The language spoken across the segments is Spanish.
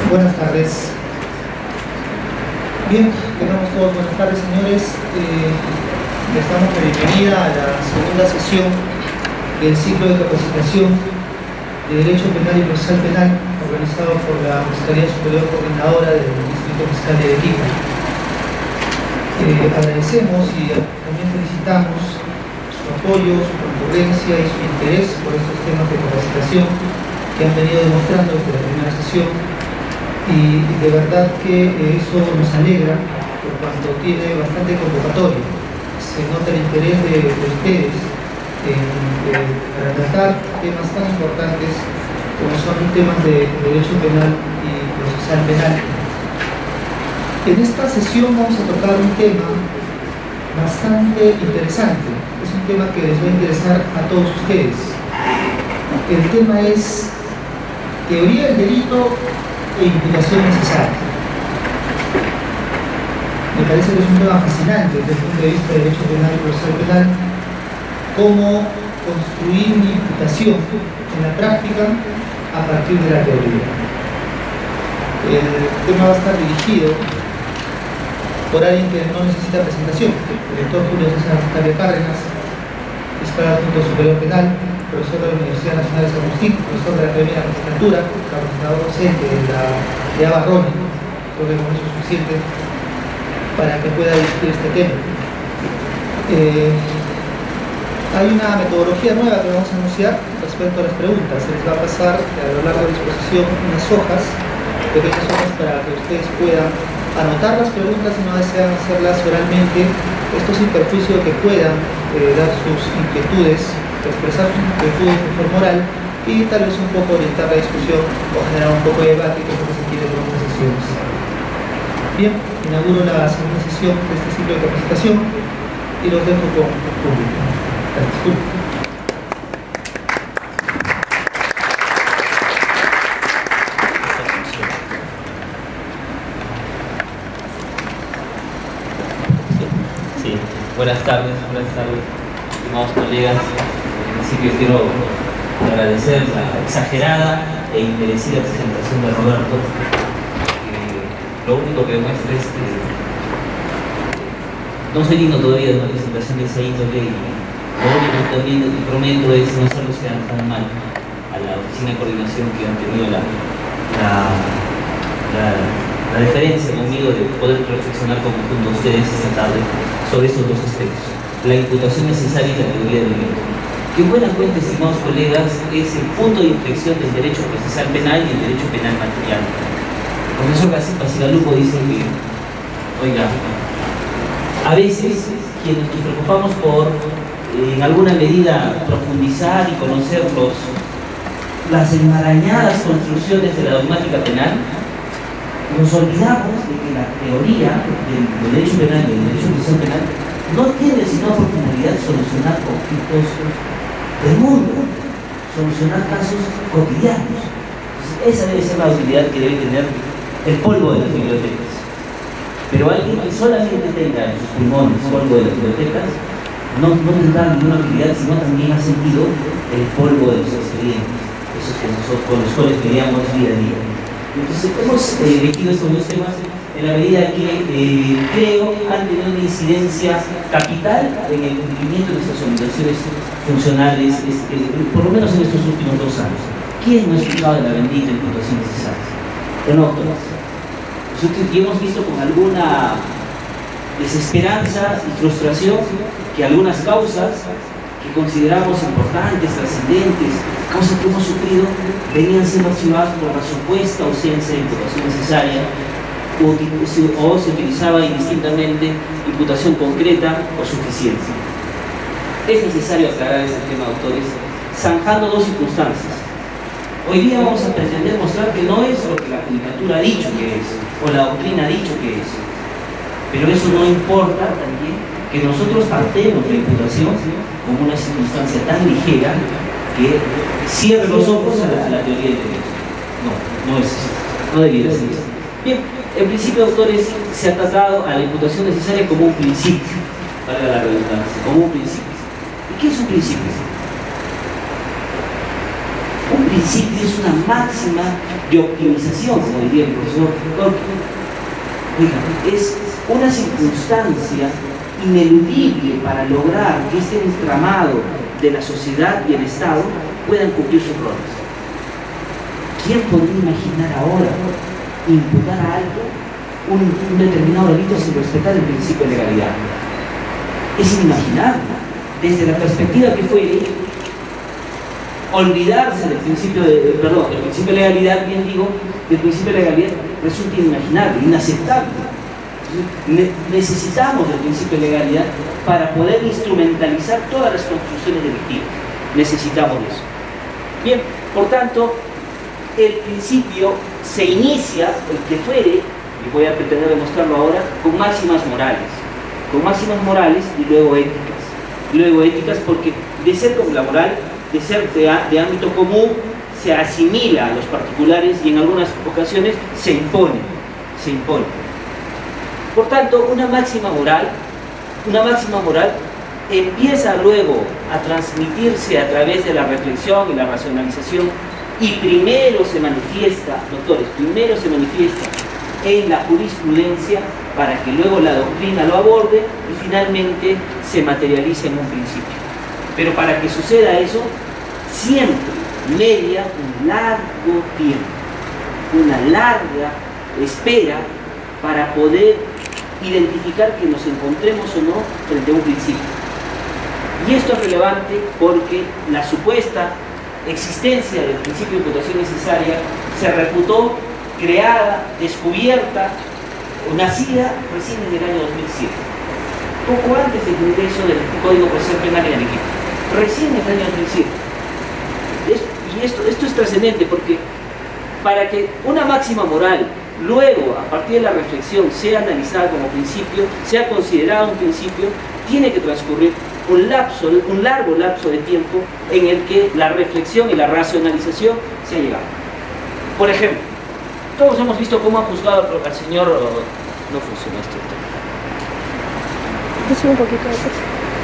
Buenas tardes. Bien, tenemos todos buenas tardes, señores. Les damos la bienvenida a la segunda sesión del ciclo de capacitación de Derecho Penal y Procesal Penal, organizado por la Fiscalía Superior Coordinadora del Distrito Fiscal de Arequipa. Agradecemos y también felicitamos su apoyo, su concurrencia y su interés por estos temas de capacitación que han venido demostrando desde la primera sesión. Y de verdad que eso nos alegra por cuanto tiene bastante convocatoria. Se nota el interés de ustedes para tratar temas tan importantes como son temas de derecho penal y procesal penal. En esta sesión vamos a tocar un tema bastante interesante. Es un tema que les va a interesar a todos ustedes. El tema es teoría del delito e imputación necesaria. Me parece que es un tema fascinante desde el punto de vista del derecho penal y procesal penal, cómo construir una imputación en la práctica a partir de la teoría. El tema va a estar dirigido por alguien que no necesita presentación, el doctor Julio César Octavio Cárdenas, fiscal adjunto superior penal, profesor de la Universidad Nacional de San Agustín, profesor de la Academia de la Magistratura, capacitador docente de Abarroni. Creo que con eso es suficiente para que pueda discutir este tema. Hay una metodología nueva que vamos a anunciar respecto a las preguntas. Se les va a pasar a lo largo de la exposición unas hojas, pequeñas hojas para que ustedes puedan anotar las preguntas si no desean hacerlas oralmente. Esto sin perjuicio que puedan dar sus inquietudes, expresar sus inquietudes de forma oral y tal vez un poco orientar la discusión o generar un poco de debate, que es lo que se quiere con estas sesiones. Bien, inauguro la segunda sesión de este ciclo de capacitación y los dejo con el público. Gracias. Sí, buenas tardes, estimados colegas. En principio quiero agradecer la exagerada e inmerecida presentación de Roberto. Lo único que demuestra es que no soy digno todavía de una presentación de esa índole, y lo único que también prometo es no hacerlos quedar tan mal a la oficina de coordinación que han tenido la deferencia conmigo de poder reflexionar junto a ustedes esta tarde sobre estos dos aspectos: la imputación necesaria y la teoría del delito, que en buena cuenta, estimados colegas, es el punto de inflexión del derecho procesal penal y el derecho penal material. El profesor Bacigalupo dice que, oiga, a veces quienes nos preocupamos por en alguna medida profundizar y conocer las enmarañadas construcciones de la dogmática penal, nos olvidamos de que la teoría del derecho penal y del derecho procesal penal no tiene sino por finalidad solucionar conflictos del mundo, solucionar casos cotidianos. Entonces, esa debe ser la utilidad que debe tener el polvo de las bibliotecas. Pero alguien que solamente tenga en sus pulmones polvo de las bibliotecas no tendrá ninguna utilidad, sino también ha sentido el polvo de los expedientes, esos que nosotros con los cuales peleamos día a día. Entonces hemos elegido estos dos temas en la medida que creo han tenido una incidencia capital en el cumplimiento de nuestras obligaciones funcionales, por lo menos en estos últimos 2 años. ¿Quién no ha escuchado de la bendita imputación necesaria? No todas. Nosotros hemos visto con alguna desesperanza y frustración que algunas causas que consideramos importantes, trascendentes, causas que hemos sufrido, venían siendo archivadas por la supuesta ausencia de imputación necesaria, o se utilizaba indistintamente imputación concreta o suficiente. Es necesario aclarar este tema, doctores, zanjando dos circunstancias. Hoy día vamos a pretender mostrar que no es lo que la judicatura ha dicho que es, o la doctrina ha dicho que es. Pero eso no importa también que nosotros partemos de la imputación como una circunstancia tan ligera que cierre los ojos a la teoría del derecho. No es eso. No debiera ser eso. Bien, en principio, doctores, se ha tratado a la imputación necesaria como un principio, para la redundancia, como un principio. ¿Y qué es un principio? Un principio es una máxima de optimización, como diría el profesor Tolkien. Oiga, es una circunstancia ineludible para lograr que este entramado de la sociedad y el Estado puedan cumplir sus roles. ¿Quién podría imaginar ahora imputar a algo un determinado delito sin respetar el principio de legalidad? Es inimaginable. Desde la perspectiva que fue olvidarse del principio de, el principio de legalidad, bien digo, del principio de legalidad resulta inimaginable, inaceptable. Necesitamos del principio de legalidad para poder instrumentalizar todas las construcciones delictivas. Necesitamos de eso. Bien, por tanto, el principio se inicia, el que fuere, y voy a pretender demostrarlo ahora, con máximas morales y luego éticas, porque de ser como la moral, de ser de ámbito común, se asimila a los particulares y en algunas ocasiones se impone. Por tanto, una máxima moral empieza luego a transmitirse a través de la reflexión y la racionalización, y primero se manifiesta, doctores, en la jurisprudencia para que luego la doctrina lo aborde y finalmente se materialice en un principio. Pero para que suceda eso, siempre media un largo tiempo, una larga espera para poder identificar que nos encontremos o no frente a un principio. Y esto es relevante porque la supuesta existencia del principio de imputación necesaria se reputó creada, descubierta, o nacida recién en el año 2007, poco antes del ingreso del Código Procesal Penal en Arequipa, recién en el año 2007. Y esto es trascendente porque para que una máxima moral luego, a partir de la reflexión, sea analizada como principio, sea considerada un principio, tiene que transcurrir un largo lapso de tiempo en el que la reflexión y la racionalización se ha llegado. Por ejemplo, todos hemos visto cómo ha juzgado al señor... No funciona esto. Un poquito de peso.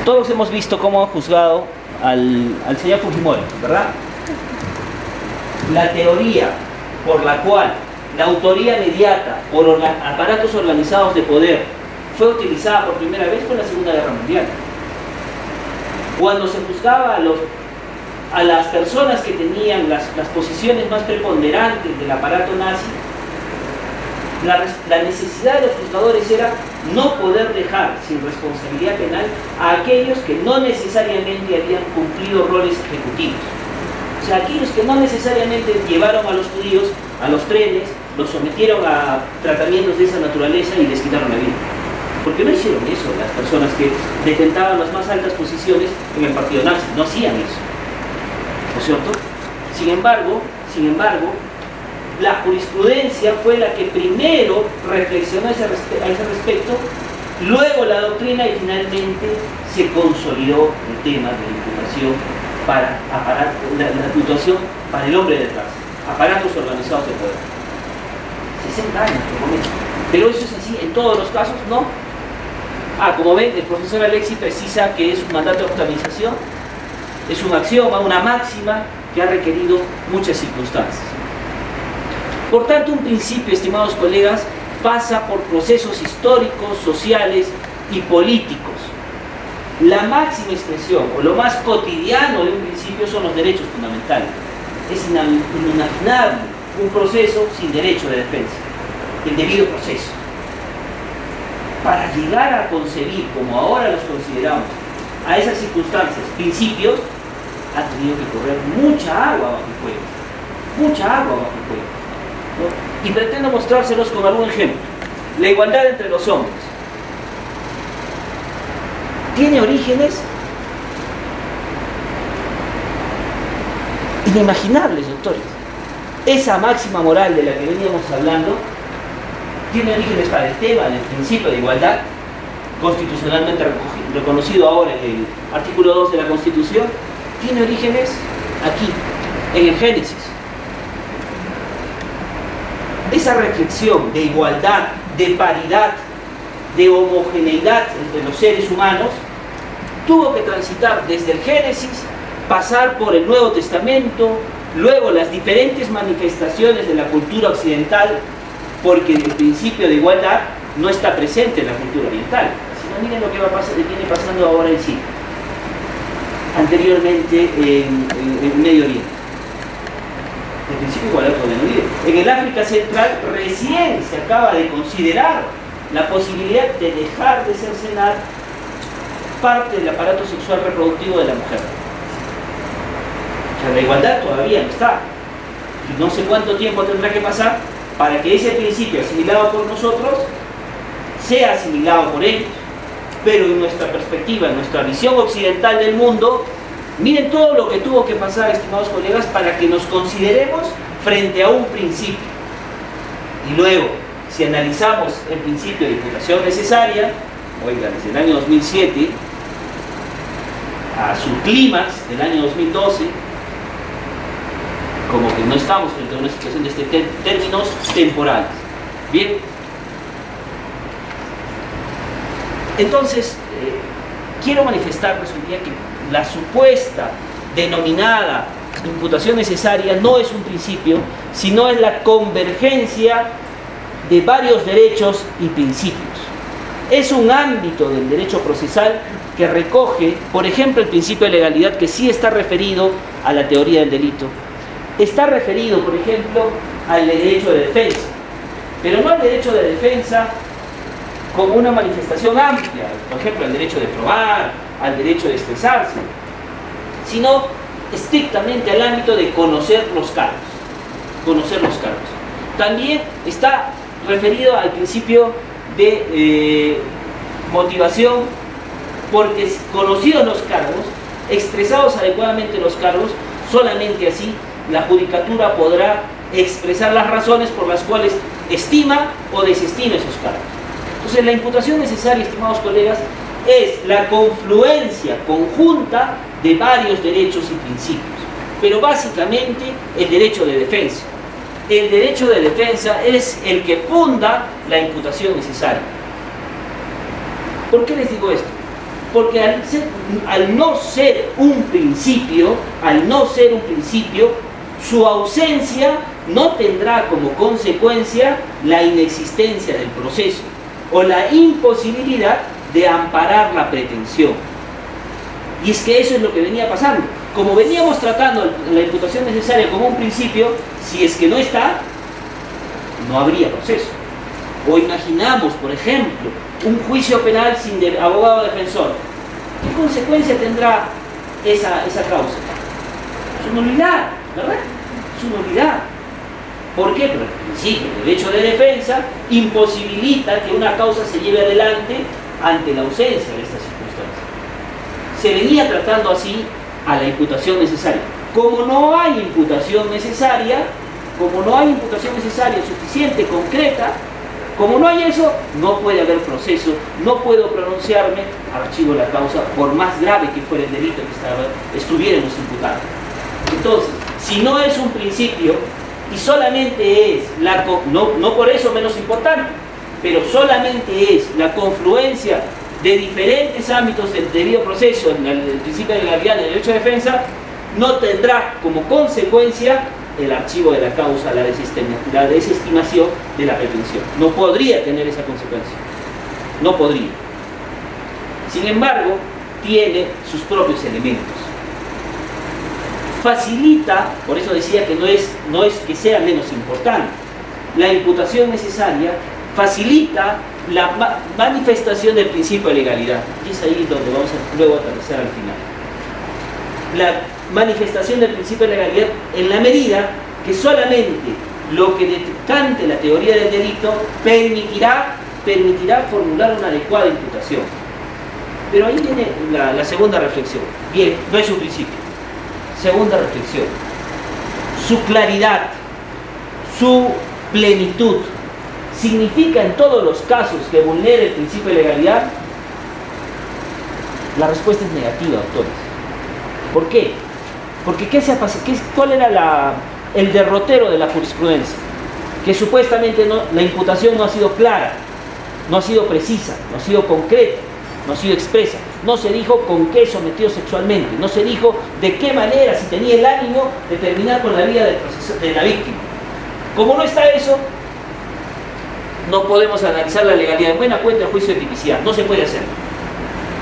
Todos hemos visto cómo ha juzgado al señor Fujimori, ¿verdad? La teoría por la cual la autoría mediata por aparatos organizados de poder fue utilizada por primera vez fue en la Segunda Guerra Mundial. Cuando se juzgaba a las personas que tenían las posiciones más preponderantes del aparato nazi, la necesidad de los juzgadores era no poder dejar sin responsabilidad penal a aquellos que no necesariamente habían cumplido roles ejecutivos. O sea, aquellos que no necesariamente llevaron a los judíos a los trenes, los sometieron a tratamientos de esa naturaleza y les quitaron la vida. Porque no hicieron eso las personas que detentaban las más altas posiciones en el partido nazi, no hacían eso, ¿no es cierto? Sin embargo, la jurisprudencia fue la que primero reflexionó a ese respecto, luego la doctrina y finalmente se consolidó el tema de la imputación para la imputación para el hombre detrás, aparatos organizados de poder. 60 años por lo menos. Pero eso es así en todos los casos, ¿no? Como ven, el profesor Alexis precisa que es un mandato de optimización, es un axioma, una máxima que ha requerido muchas circunstancias. Por tanto, un principio, estimados colegas, pasa por procesos históricos, sociales y políticos. La máxima expresión o lo más cotidiano de un principio son los derechos fundamentales. Es inimaginable un proceso sin derecho de defensa, el debido proceso. Para llegar a concebir, como ahora los consideramos, a esas circunstancias, principios, ha tenido que correr mucha agua bajo el fuego. Mucha agua bajo el fuego, ¿no? Y pretendo mostrárselos con algún ejemplo. La igualdad entre los hombres tiene orígenes inimaginables, doctores. Esa máxima moral de la que veníamos hablando tiene orígenes para el tema del principio de igualdad, constitucionalmente reconocido ahora en el artículo 2 de la Constitución, tiene orígenes aquí, en el Génesis. Esa reflexión de igualdad, de paridad, de homogeneidad entre los seres humanos, tuvo que transitar desde el Génesis, pasar por el Nuevo Testamento, Luego, las diferentes manifestaciones de la cultura occidental, porque el principio de igualdad no está presente en la cultura oriental. Si no, miren lo que viene pasando ahora en Siria, anteriormente en Medio Oriente. El principio de igualdad todavía no vive. En el África Central recién se acaba de considerar la posibilidad de dejar de cercenar parte del aparato sexual reproductivo de la mujer. O sea, la igualdad todavía no está. Y no sé cuánto tiempo tendrá que pasar para que ese principio asimilado por nosotros sea asimilado por ellos. Pero en nuestra perspectiva, en nuestra visión occidental del mundo, miren todo lo que tuvo que pasar, estimados colegas, para que nos consideremos frente a un principio. Y luego, si analizamos el principio de imputación necesaria, oigan, desde el año 2007 a su clímax del año 2012, como que no estamos frente a una situación de términos temporales. Bien. Entonces, quiero manifestarles un día que la supuesta denominada imputación necesaria no es un principio, sino es la convergencia de varios derechos y principios. Es un ámbito del derecho procesal que recoge, por ejemplo, el principio de legalidad, que sí está referido a la teoría del delito. Está referido, por ejemplo, al derecho de defensa, pero no al derecho de defensa como una manifestación amplia, por ejemplo, al derecho de probar, al derecho de expresarse, sino estrictamente al ámbito de conocer los cargos. Conocer los cargos. También está referido al principio de motivación, porque conocidos los cargos, expresados adecuadamente los cargos, solamente así la judicatura podrá expresar las razones por las cuales estima o desestima esos cargos. Entonces, la imputación necesaria, estimados colegas, es la confluencia conjunta de varios derechos y principios, pero básicamente el derecho de defensa. El derecho de defensa es el que funda la imputación necesaria. ¿Por qué les digo esto? Porque al no ser un principio, su ausencia no tendrá como consecuencia la inexistencia del proceso o la imposibilidad de amparar la pretensión. Y es que eso es lo que venía pasando. Como veníamos tratando la imputación necesaria como un principio, si es que no está, no habría proceso. O imaginamos, por ejemplo, un juicio penal sin abogado defensor. ¿Qué consecuencia tendrá esa causa? Es una nulidad, ¿verdad? Es una nulidad. ¿Por qué? Porque el principio del derecho de defensa imposibilita que una causa se lleve adelante ante la ausencia de estas circunstancias. Se venía tratando así a la imputación necesaria. Como no hay imputación necesaria suficiente, concreta, como no hay eso, no puede haber proceso, no puedo pronunciarme, archivo la causa, por más grave que fuera el delito que estuviéramos imputando. Entonces, si no es un principio, y solamente es, no por eso menos importante, pero solamente es la confluencia de diferentes ámbitos del debido proceso, en el principio de legalidad del derecho de defensa, no tendrá como consecuencia el archivo de la causa, la desestimación de la pretensión. No podría tener esa consecuencia. No podría. Sin embargo, tiene sus propios elementos. Facilita, por eso decía que no es que sea menos importante, la imputación necesaria facilita la manifestación del principio de legalidad. Y es ahí donde vamos a luego aterrizar al final. La manifestación del principio de legalidad en la medida que solamente lo que decante la teoría del delito permitirá formular una adecuada imputación. Pero ahí viene la segunda reflexión. Bien, no es un principio. Segunda reflexión. Su claridad, su plenitud, ¿significa en todos los casos que vulnere el principio de legalidad? La respuesta es negativa, doctores. ¿Por qué? Porque ¿cuál era el derrotero de la jurisprudencia? Que supuestamente la imputación no ha sido clara, no ha sido precisa, no ha sido concreta. no ha sido expresa. No se dijo con qué sometió sexualmente, no se dijo de qué manera, si tenía el ánimo de terminar con la vida de la víctima. Como no está eso, no podemos analizar la legalidad. En buena cuenta el juicio de tipicidad, no se puede hacer.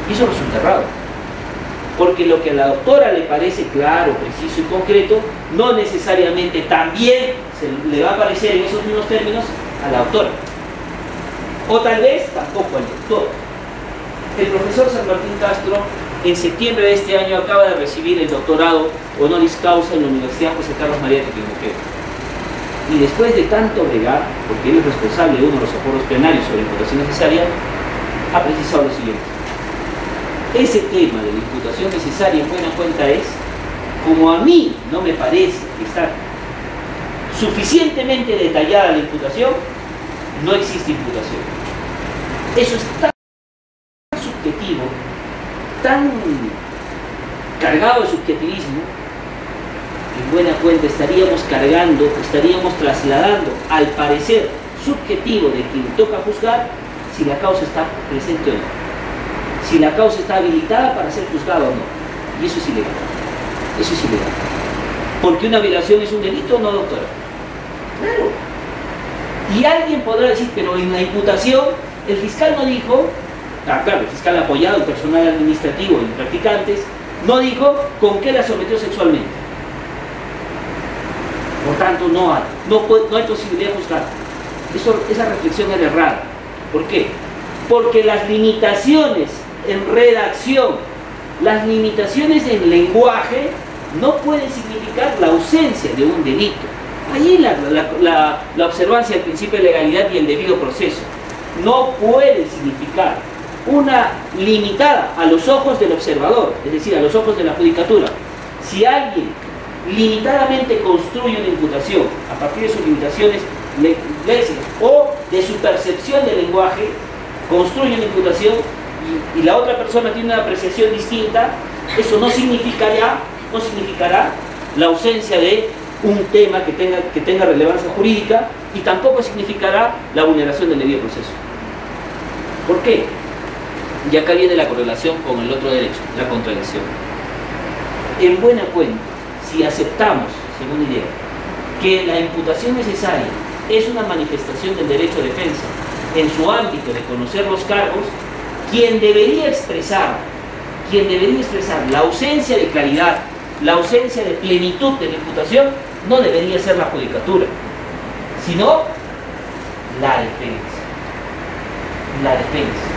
Y eso resulta raro, porque lo que a la doctora le parece claro, preciso y concreto, no necesariamente también le va a parecer en esos mismos términos a la doctora. O tal vez tampoco al doctor. El profesor San Martín Castro en septiembre de este año acaba de recibir el doctorado honoris causa en la Universidad José Carlos María de Tiquimoceo. Y después de tanto bregar, porque él es responsable de uno de los acuerdos plenarios sobre imputación necesaria, ha precisado lo siguiente. Ese tema de la imputación necesaria en buena cuenta es, como a mí no me parece que está suficientemente detallada la imputación, no existe imputación. Eso es tan subjetivo, tan cargado de subjetivismo, en buena cuenta estaríamos trasladando al parecer subjetivo de quien toca juzgar si la causa está presente o no, si la causa está habilitada para ser juzgada o no. Y eso es ilegal. Eso es ilegal. ¿Porque una violación es un delito o no, doctora? Claro. Y alguien podrá decir, pero en la imputación el fiscal no dijo, claro, el fiscal apoyado, el personal administrativo y practicantes, no dijo con qué la sometió sexualmente. Por tanto, no hay posibilidad de juzgar. Esa reflexión era errada. ¿Por qué? Porque las limitaciones en redacción, las limitaciones en lenguaje, no pueden significar la ausencia de un delito. Allí la observancia del principio de legalidad y el debido proceso no puede significar una limitada a los ojos del observador, es decir, a los ojos de la judicatura. Si alguien limitadamente construye una imputación a partir de sus limitaciones léxicas o de su percepción del lenguaje, construye una imputación y la otra persona tiene una apreciación distinta, eso no significará la ausencia de un tema que tenga relevancia jurídica y tampoco significará la vulneración del debido proceso. ¿Por qué? Y acá viene la correlación con el otro derecho, la contradicción. En buena cuenta, si aceptamos, según idea, que la imputación necesaria es una manifestación del derecho de defensa en su ámbito de conocer los cargos, quien debería expresar la ausencia de claridad, la ausencia de plenitud de la imputación, no debería ser la judicatura, sino la defensa. La defensa.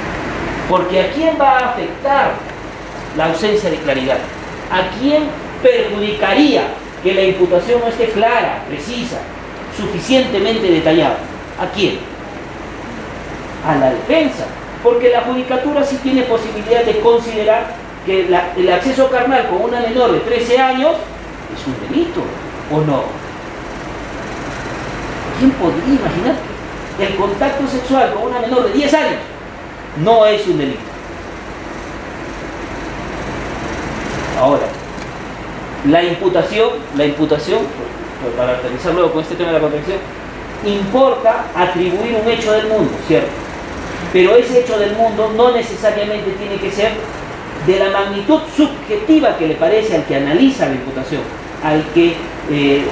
Porque ¿a quién va a afectar la ausencia de claridad? ¿A quién perjudicaría que la imputación no esté clara, precisa, suficientemente detallada? ¿A quién? A la defensa. Porque la judicatura sí tiene posibilidad de considerar que el acceso carnal con una menor de 13 años es un delito, ¿o no? ¿Quién podría imaginar que el contacto sexual con una menor de 10 años no es un delito? Ahora, la imputación, para aterrizar luego con este tema de la contradicción, importa atribuir un hecho del mundo, ¿cierto? Pero ese hecho del mundo no necesariamente tiene que ser de la magnitud subjetiva que le parece al que analiza la imputación, al que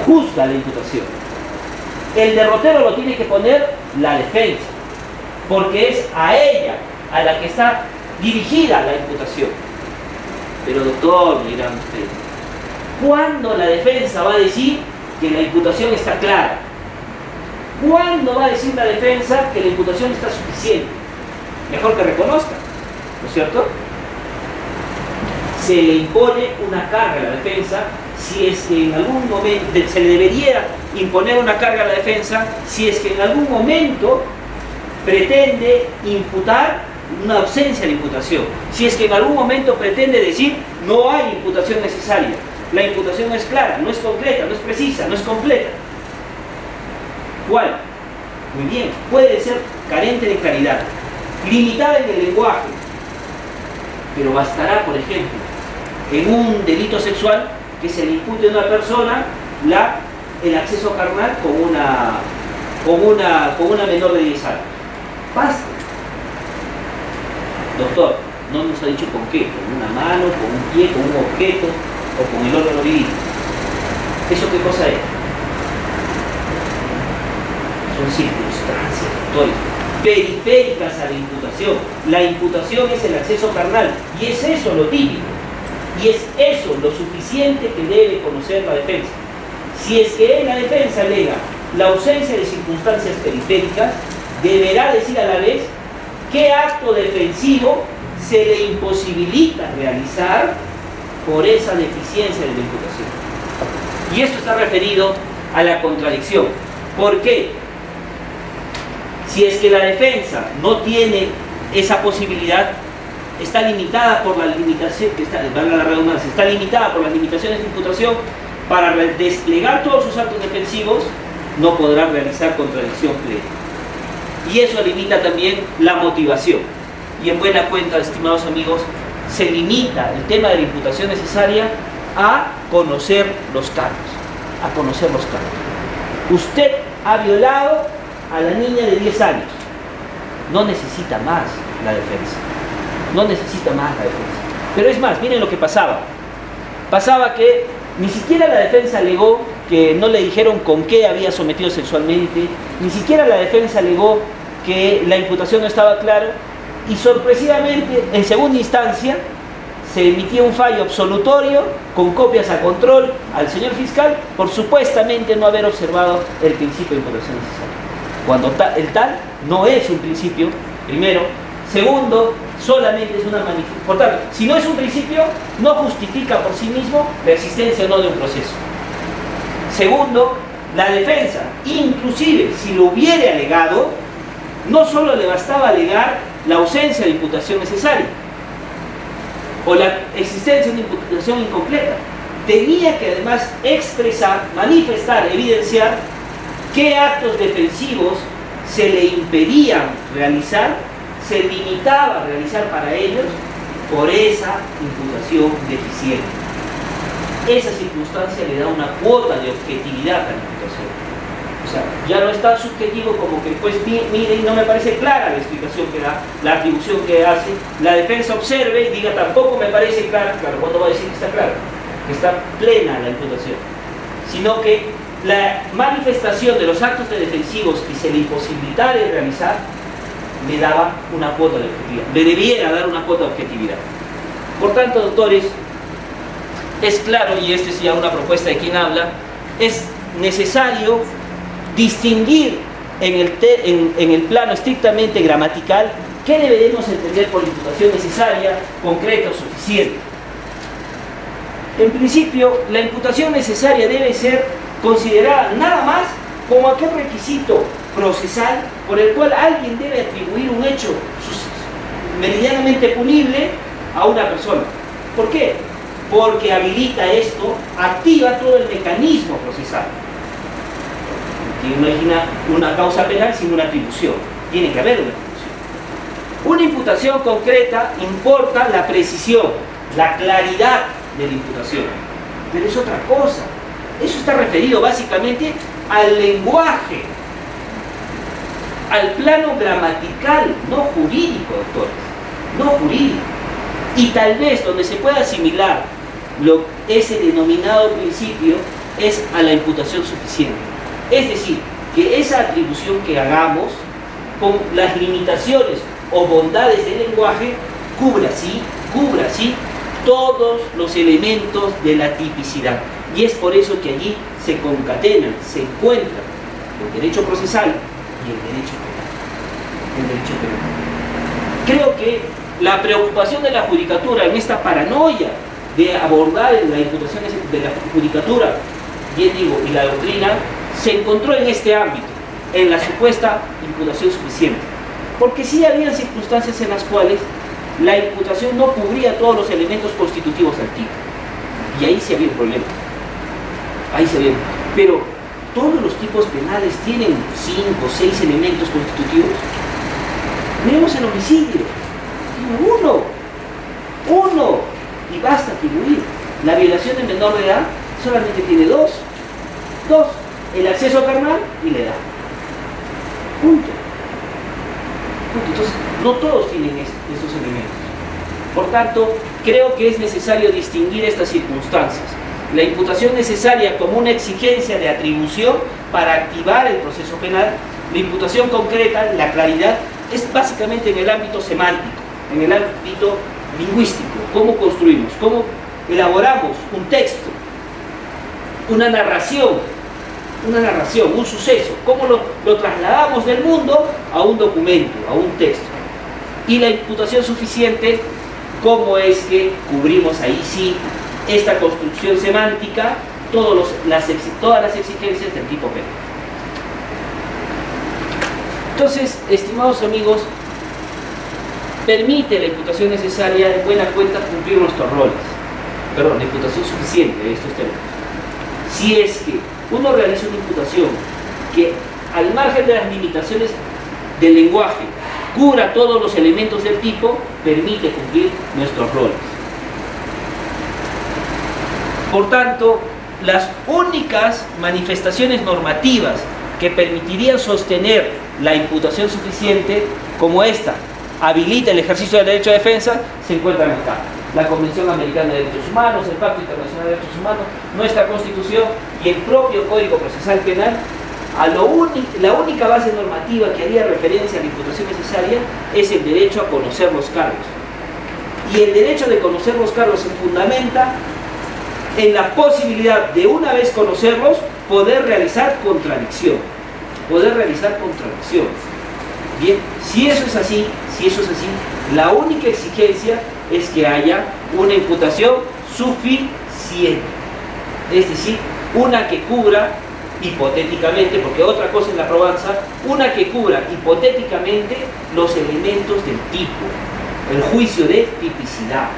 juzga la imputación. El derrotero lo tiene que poner la defensa, porque es a ella a la que está dirigida la imputación. Pero doctor, me dirán ustedes, ¿cuándo la defensa va a decir que la imputación está clara? ¿Cuándo va a decir la defensa que la imputación está suficiente? Mejor que reconozca, ¿no es cierto? Se le impone una carga a la defensa si es que en algún momento, se le debería imponer una carga a la defensa si es que en algún momento pretende imputar una ausencia de imputación, si es que en algún momento pretende decir no hay imputación necesaria, la imputación no es clara, no es concreta, no es precisa, no es completa. ¿Cuál? Muy bien, puede ser carente de claridad, limitada en el lenguaje, pero bastará, por ejemplo, en un delito sexual que se le impute a una persona el acceso carnal con una menor de 10 años. Basta. Doctor, no nos ha dicho con qué, con una mano, con un pie, con un objeto o con el órgano vital. ¿Eso qué cosa es? Son circunstancias, factores periféricas a la imputación. La imputación es el acceso carnal y es eso lo típico. Y es eso lo suficiente que debe conocer la defensa. Si es que en la defensa alega la ausencia de circunstancias periféricas, deberá decir a la vez qué acto defensivo se le imposibilita realizar por esa deficiencia de la imputación. Y esto está referido a la contradicción. ¿Por qué? Si es que la defensa no tiene esa posibilidad, está limitada por la limitación, valga la redundancia, está limitada por las limitaciones de imputación, para desplegar todos sus actos defensivos, no podrá realizar contradicción plena. Y eso limita también la motivación. Y en buena cuenta, estimados amigos, se limita el tema de la imputación necesaria a conocer los cargos. A conocer los cargos. Usted ha violado a la niña de 10 años. No necesita más la defensa. No necesita más la defensa. Pero es más, miren lo que pasaba. Pasaba que ni siquiera la defensa alegó que no le dijeron con qué había sometido sexualmente, ni siquiera la defensa alegó que la imputación no estaba clara, y sorpresivamente, en segunda instancia, se emitía un fallo absolutorio con copias a control al señor fiscal por supuestamente no haber observado el principio de imputación necesaria. Cuando el tal no es un principio, primero. Segundo, solamente es una manifestación. Por tanto, si no es un principio, no justifica por sí mismo la existencia o no de un proceso. Segundo, la defensa, inclusive si lo hubiera alegado, no solo le bastaba alegar la ausencia de imputación necesaria o la existencia de una imputación incompleta, tenía que además expresar, manifestar, evidenciar qué actos defensivos se le impedían realizar, se limitaba a realizar para ellos por esa imputación deficiente. Esa circunstancia le da una cuota de objetividad a la imputación. O sea, ya no es tan subjetivo como que pues mire y no me parece clara la explicación que da, la atribución que hace, la defensa observe y diga tampoco me parece clara. Claro, ¿cuándo va a decir que está clara? Que está plena la imputación. Sino que la manifestación de los actos de defensivos que se le imposibilitara realizar le daba una cuota de objetividad, le debiera dar una cuota de objetividad. Por tanto, doctores, es claro, y esta es ya una propuesta de quien habla, es necesario distinguir en el plano estrictamente gramatical qué debemos entender por imputación necesaria, concreta o suficiente. En principio, la imputación necesaria debe ser considerada nada más como aquel requisito procesal por el cual alguien debe atribuir un hecho meridianamente punible a una persona. ¿Por qué? Porque habilita esto, activa todo el mecanismo procesal. Imagina una causa penal sin una atribución. Tiene que haber una atribución. Una imputación concreta importa la precisión, la claridad de la imputación. Pero es otra cosa. Eso está referido básicamente al lenguaje, al plano gramatical, no jurídico, doctores, no jurídico. Y tal vez donde se pueda asimilar ese denominado principio es a la imputación suficiente. Es decir, que esa atribución que hagamos con las limitaciones o bondades del lenguaje cubra así todos los elementos de la tipicidad. Y es por eso que allí se concatenan, se encuentran el derecho procesal y el derecho penal. Creo que la preocupación de la judicatura en esta paranoia de abordar la imputación de la judicatura, bien digo, y la doctrina, se encontró en este ámbito, en la supuesta imputación suficiente. Porque sí había circunstancias en las cuales la imputación no cubría todos los elementos constitutivos del tipo. Y ahí sí había un problema. Ahí se ve. Pero todos los tipos penales tienen 5 o 6 elementos constitutivos. Miremos el homicidio. Tiene uno. Y basta atribuir. La violación de menor de edad solamente tiene 2. El acceso carnal y la edad. Punto. Entonces, no todos tienen estos elementos. Por tanto, creo que es necesario distinguir estas circunstancias. La imputación necesaria como una exigencia de atribución para activar el proceso penal, la imputación concreta, la claridad, es básicamente en el ámbito semántico, en el ámbito lingüístico, cómo construimos, cómo elaboramos un texto, una narración, un suceso, cómo lo trasladamos del mundo a un documento, a un texto. Y la imputación suficiente, cómo es que cubrimos ahí sí esta construcción semántica, todas las exigencias del tipo penal. Entonces, estimados amigos, permite la imputación necesaria en buena cuenta cumplir nuestros roles. Perdón, la imputación suficiente de estos términos. Si es que uno realiza una imputación que, al margen de las limitaciones del lenguaje, cubra todos los elementos del tipo, permite cumplir nuestros roles. Por tanto, las únicas manifestaciones normativas que permitirían sostener la imputación suficiente, como esta habilita el ejercicio del derecho de defensa, se encuentran acá: la Convención Americana de Derechos Humanos, el Pacto Internacional de Derechos Humanos, nuestra Constitución y el propio Código Procesal Penal. La única base normativa que haría referencia a la imputación necesaria es el derecho a conocer los cargos. Y el derecho de conocer los cargos se fundamenta en la posibilidad de, una vez conocerlos, poder realizar contradicción. Bien, si eso es así, la única exigencia es que haya una imputación suficiente. Es decir, una que cubra hipotéticamente, porque otra cosa es la probanza, una que cubra hipotéticamente los elementos del tipo, el juicio de tipicidad.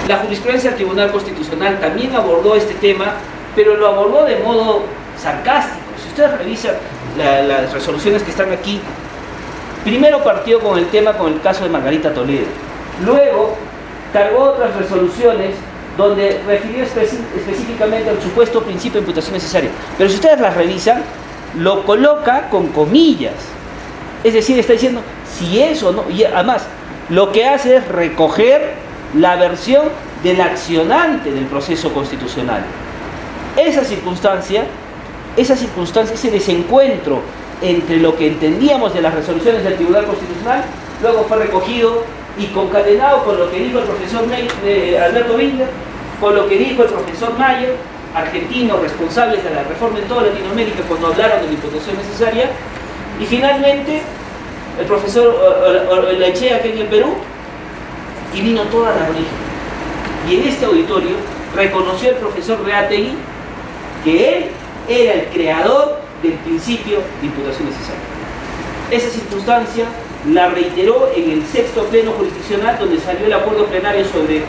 La jurisprudencia del Tribunal Constitucional también abordó este tema, pero lo abordó de modo sarcástico. Si ustedes revisan las resoluciones que están aquí, primero partió con el caso de Margarita Toledo, luego cargó otras resoluciones donde refirió específicamente al supuesto principio de imputación necesaria. Pero si ustedes las revisan, lo coloca con comillas. Es decir, está diciendo si eso no. Y además, lo que hace es recoger la versión del accionante del proceso constitucional. Esa circunstancia, ese desencuentro entre lo que entendíamos de las resoluciones del Tribunal Constitucional, luego fue recogido y concatenado con lo que dijo el profesor Alberto Wingler, con lo que dijo el profesor Mayer, argentinos responsables de la reforma en toda Latinoamérica cuando hablaron de la imputación necesaria, y finalmente el profesor Laechea, aquí en el Perú, y vino toda la origen. Y en este auditorio reconoció el profesor Reategui que él era el creador del principio de imputación necesaria. Esa circunstancia la reiteró en el 6º pleno jurisdiccional, donde salió el acuerdo plenario sobre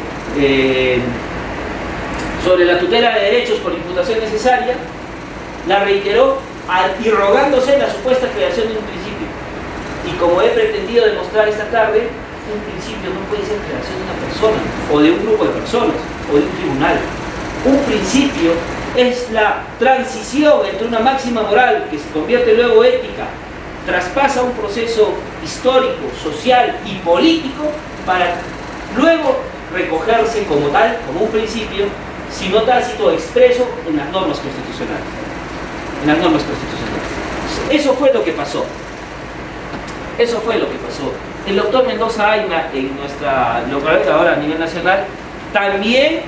la tutela de derechos por imputación necesaria, la reiteró irrogándose la supuesta creación de un principio. Y como he pretendido demostrar esta tarde, un principio no puede ser creación de una persona, o de un grupo de personas, o de un tribunal. Un principio es la transición entre una máxima moral que se convierte luego ética, traspasa un proceso histórico, social y político para luego recogerse como tal, como un principio, si no tácito, expreso en las normas constitucionales. Eso fue lo que pasó. El doctor Mendoza Ayma, en nuestra localidad ahora a nivel nacional, también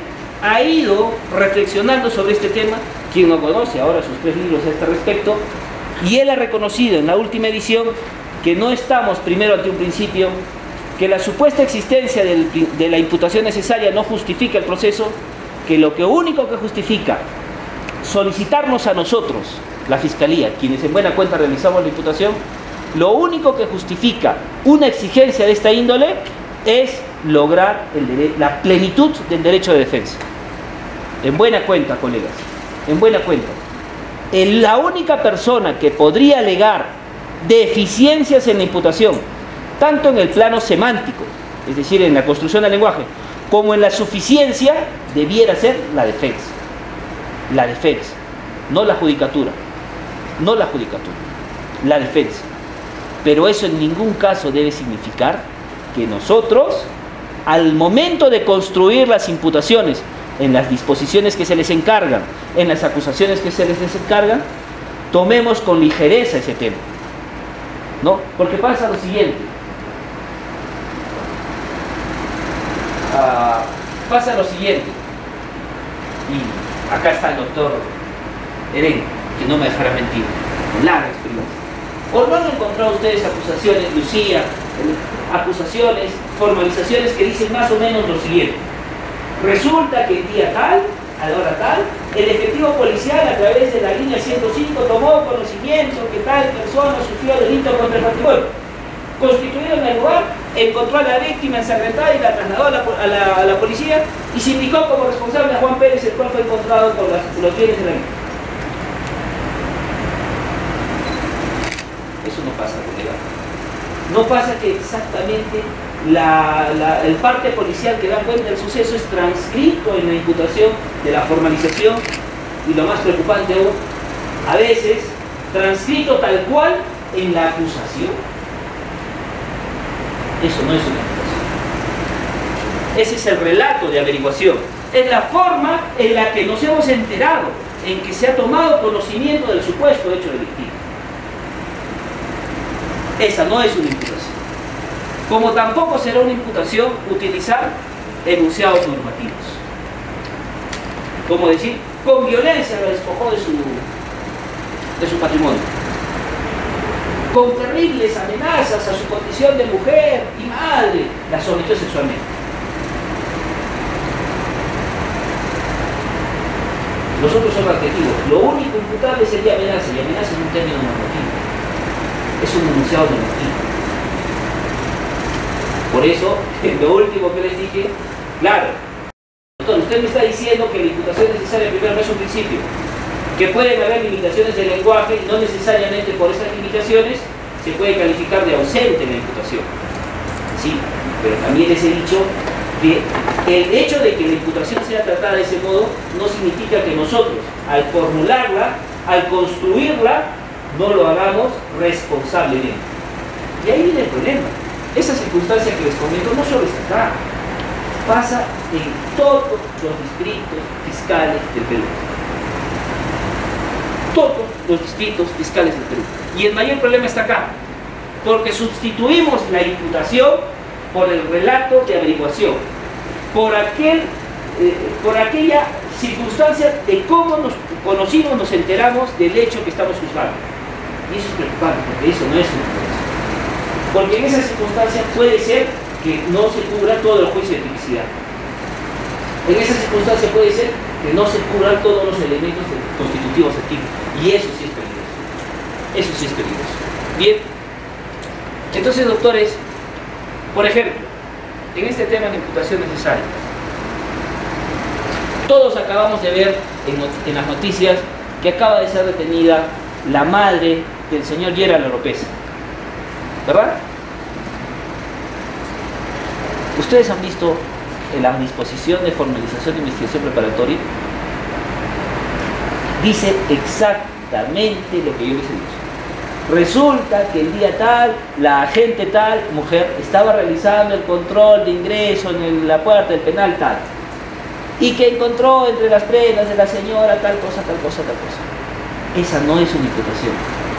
ha ido reflexionando sobre este tema. Quien no conoce ahora sus 3 libros a este respecto, y él ha reconocido en la última edición que no estamos primero ante un principio, que la supuesta existencia de la imputación necesaria no justifica el proceso, que lo único que justifica solicitarnos a nosotros, la Fiscalía, quienes en buena cuenta realizamos la imputación, lo único que justifica una exigencia de esta índole es lograr la plenitud del derecho de defensa. En buena cuenta, colegas, en buena cuenta. La única persona que podría alegar deficiencias en la imputación, tanto en el plano semántico, es decir, en la construcción del lenguaje, como en la suficiencia, debiera ser la defensa. La defensa, no la judicatura. La defensa. Pero eso en ningún caso debe significar que nosotros, al momento de construir las imputaciones, en las disposiciones que se les encargan, en las acusaciones que se les encargan, tomemos con ligereza ese tema, ¿no? Porque pasa lo siguiente. Pasa lo siguiente. Y acá está el doctor Eren, que no me dejará mentir, con larga experiencia. ¿O no han encontrado ustedes acusaciones, Lucía, acusaciones, formalizaciones que dicen más o menos lo siguiente? Resulta que el día tal, a la hora tal, el efectivo policial a través de la línea 105 tomó conocimiento que tal persona sufrió delito contra el patrimonio. Constituido en el lugar, encontró a la víctima ensangrentada y la trasladó a la policía y se indicó como responsable a Juan Pérez, el cual fue encontrado con los bienes de la víctima. Eso no pasa, colega. No pasa que exactamente el parte policial que da cuenta del suceso es transcrito en la imputación de la formalización, y lo más preocupante aún, a veces transcrito tal cual en la acusación. Eso no es una imputación. Ese es el relato de averiguación. Es la forma en la que nos hemos enterado, en que se ha tomado conocimiento del supuesto hecho delictivo. Esa no es una imputación. Como tampoco será una imputación utilizar enunciados normativos. Como decir, con violencia lo despojó de su patrimonio. Con terribles amenazas a su condición de mujer y madre, la sometió sexualmente. Los otros son adjetivos. Lo único imputable sería amenaza, y amenaza es un término normativo. Es un enunciado normativo. Por eso, lo último que les dije, claro, doctor, usted me está diciendo que la imputación necesaria primero no es un principio, que pueden haber limitaciones de lenguaje y no necesariamente por esas limitaciones se puede calificar de ausente la imputación. Sí, pero también les he dicho que el hecho de que la imputación sea tratada de ese modo no significa que nosotros, al formularla, al construirla, no lo hagamos responsablemente. Y ahí viene el problema. Esa circunstancia que les comento no solo está acá, pasa en todos los distritos fiscales del Perú. Todos los distritos fiscales del Perú. Y el mayor problema está acá, porque sustituimos la imputación por el relato de averiguación, por aquella circunstancia de cómo nos conocimos, nos enteramos del hecho que estamos juzgando. Y eso es preocupante, porque eso no es una imputación. Porque en esa circunstancia puede ser que no se cubra todo el juicio de tipicidad. En esa circunstancia puede ser que no se cubran todos los elementos constitutivos del tipo. Y eso sí es peligroso. Eso sí es peligroso. Bien. Entonces, doctores, por ejemplo, en este tema de imputación necesaria, todos acabamos de ver en las noticias que acaba de ser detenida la madre del señor Gerald Oropesa, ¿verdad? ¿Ustedes han visto en la disposición de formalización de investigación preparatoria? Dice exactamente lo que yo les he dicho. Resulta que el día tal, la agente tal, mujer, estaba realizando el control de ingreso en la puerta del penal tal, y que encontró entre las prendas de la señora tal cosa, tal cosa, tal cosa. Esa no es una imputación.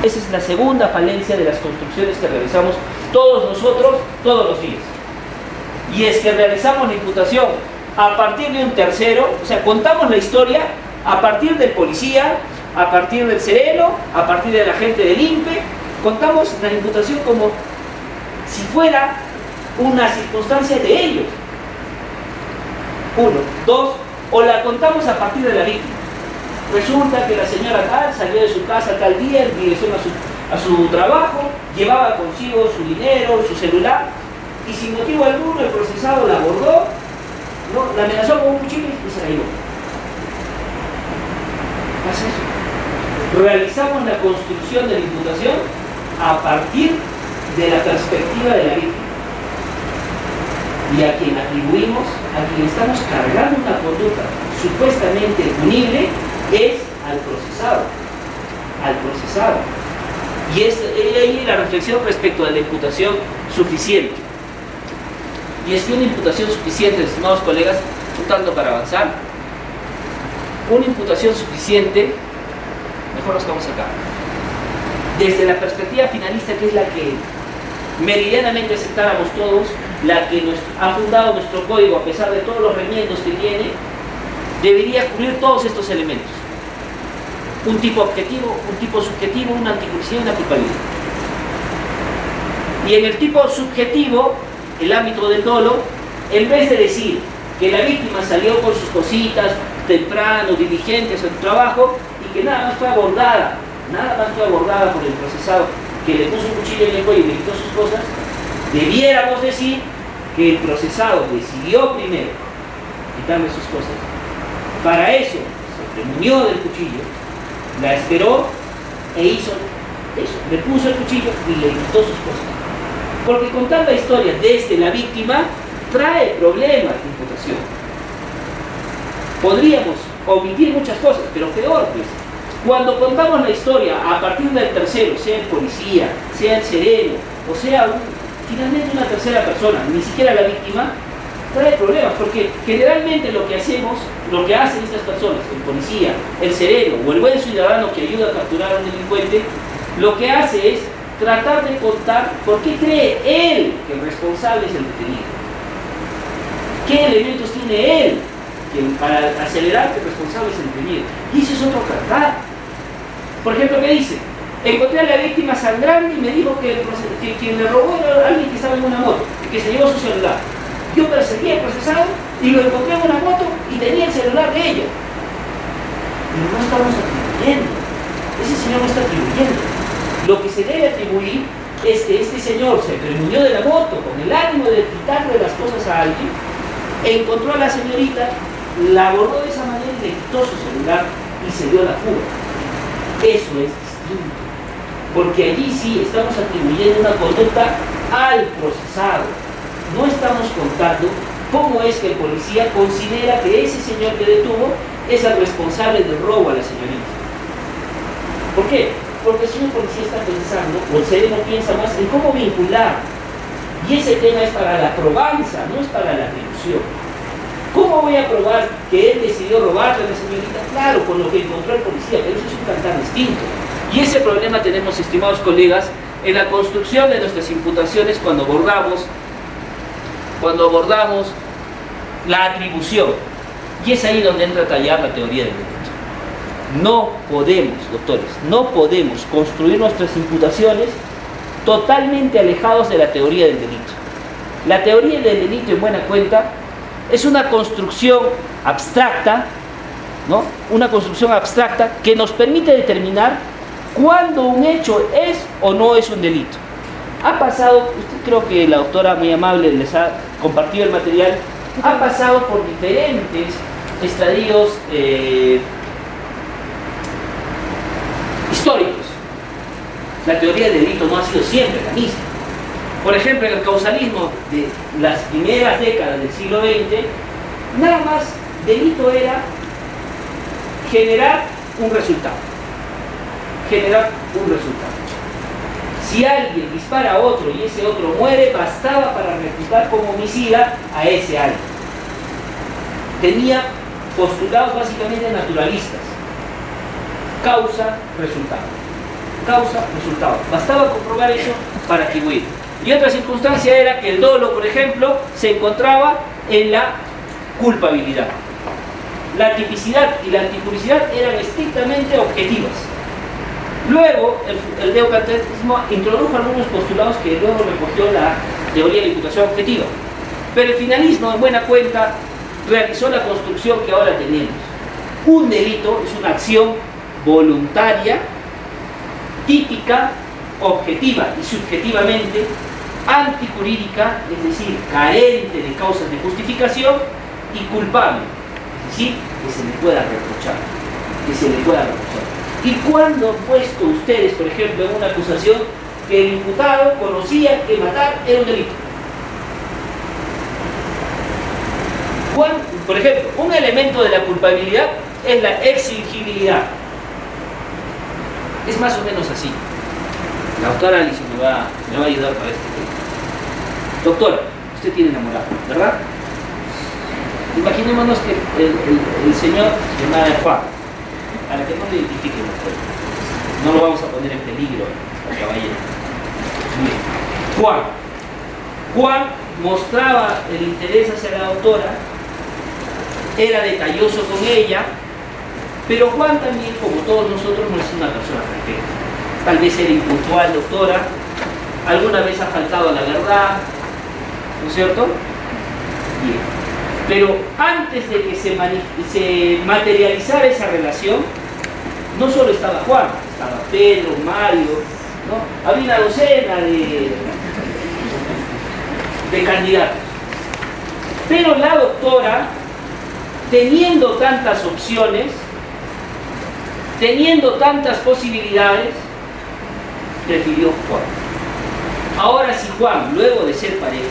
Esa es la segunda falencia de las construcciones que realizamos todos nosotros, todos los días. Y es que realizamos la imputación a partir de un tercero, o sea, contamos la historia a partir del policía, a partir del sereno, a partir del agente del INPE, contamos la imputación como si fuera una circunstancia de ellos. Uno. Dos, o la contamos a partir de la víctima. Resulta que la señora tal salió de su casa tal día en dirección a su trabajo, llevaba consigo su dinero, su celular, y sin motivo alguno el procesado la abordó, ¿no? La amenazó con un cuchillo y se la llevó. ¿Qué hace eso? Realizamos la construcción de la imputación a partir de la perspectiva de la víctima. Y a quien atribuimos, a quien estamos cargando una conducta supuestamente punible, es al procesado. Al procesado. Y es ahí la reflexión respecto a la imputación suficiente. Y es que una imputación suficiente, estimados colegas, un tanto para avanzar, una imputación suficiente, mejor nos quedamos acá. Desde la perspectiva finalista, que es la que meridianamente aceptáramos todos, la que ha fundado nuestro código a pesar de todos los remiendos que tiene, debería cubrir todos estos elementos. Un tipo objetivo, un tipo subjetivo, una anticursión y una culpabilidad. Y en el tipo subjetivo, el ámbito del dolo, en vez de decir que la víctima salió con sus cositas temprano, diligente a su trabajo, y que nada más fue abordada por el procesado, que le puso un cuchillo en el cuello y le quitó sus cosas, debiéramos decir que el procesado decidió primero quitarle sus cosas. Para eso se premunió del cuchillo, la esperó e hizo eso, le puso el cuchillo y le quitó sus cosas. Porque contar la historia desde la víctima trae problemas de imputación. Podríamos omitir muchas cosas, pero peor, pues, cuando contamos la historia a partir del tercero, sea el policía, sea el sereno, o sea finalmente una tercera persona, ni siquiera la víctima, trae problemas, porque generalmente lo que hacen estas personas, el policía, el sereno o el buen ciudadano que ayuda a capturar a un delincuente, lo que hace es tratar de contar por qué cree él que el responsable es el detenido. ¿Qué elementos tiene él para acelerar que el responsable es el detenido? Y ese es otro tratar. Por ejemplo, ¿qué dice? Encontré a la víctima sangrando y me dijo que quien le robó era alguien que estaba en una moto, que se llevó su celular. Yo perseguí al procesado y lo encontré en una moto y tenía el celular de ella. Pero no estamos atribuyendo. Ese señor no está atribuyendo. Lo que se debe atribuir es que este señor se premunió de la moto con el ánimo de quitarle las cosas a alguien, encontró a la señorita, la abordó de esa manera y le quitó su celular y se dio la fuga. Eso es distinto, porque allí sí estamos atribuyendo una conducta al procesado. No estamos contando cómo es que el policía considera que ese señor que detuvo es el responsable del robo a la señorita. ¿Por qué? Porque el señor policía está pensando, o el sereno piensa más en cómo vincular. Y ese tema es para la probanza, no es para la atribución. ¿Cómo voy a probar que él decidió robarle a la señorita? Claro, con lo que encontró el policía, pero eso es un cantar distinto. Y ese problema tenemos, estimados colegas, en la construcción de nuestras imputaciones cuando abordamos la atribución. Y es ahí donde entra a tallar la teoría del delito. No podemos, doctores, no podemos construir nuestras imputaciones totalmente alejados de la teoría del delito. La teoría del delito, en buena cuenta, es una construcción abstracta, ¿no? Una construcción abstracta que nos permite determinar cuándo un hecho es o no es un delito. Ha pasado, creo que la doctora muy amable les ha compartido el material, ha pasado por diferentes estadios históricos. La teoría del delito no ha sido siempre la misma. Por ejemplo, en el causalismo de las primeras décadas del siglo XX, nada más delito era generar un resultado. Si alguien dispara a otro y ese otro muere, bastaba para reputar como homicida a ese alguien. Tenía postulados básicamente naturalistas. Causa, resultado. Causa, resultado. Bastaba comprobar eso para atribuir. Y otra circunstancia era que el dolo, por ejemplo, se encontraba en la culpabilidad. La tipicidad y la antipuricidad eran estrictamente objetivas. Luego, el neocantismo introdujo algunos postulados que luego recogió la teoría de la imputación objetiva. Pero el finalismo, en buena cuenta, realizó la construcción que ahora tenemos. Un delito es una acción voluntaria, típica, objetiva y subjetivamente, antijurídica, es decir, carente de causas de justificación, y culpable, es decir, que se le pueda reprochar. ¿Y cuándo han puesto ustedes, por ejemplo, en una acusación que el imputado conocía que matar era un delito? Por ejemplo, un elemento de la culpabilidad es la exigibilidad. Es más o menos así. La doctora Alicia me va a ayudar para este tema. Doctora, usted tiene enamorado, ¿verdad? Imaginémonos que el señor se llama Juan, para que no lo identifiquen ustedes. No lo vamos a poner en peligro al caballero. Bien. Juan mostraba el interés hacia la doctora, era detalloso con ella, pero Juan también, como todos nosotros, no es una persona perfecta. Tal vez era impuntual, doctora, alguna vez ha faltado a la verdad, ¿no es cierto? Bien. Pero antes de que se materializara esa relación, no solo estaba Juan, estaba Pedro, Mario, ¿no? Había una docena de candidatos. Pero la doctora, teniendo tantas opciones, teniendo tantas posibilidades, prefirió Juan. Ahora si Juan, luego de ser pareja,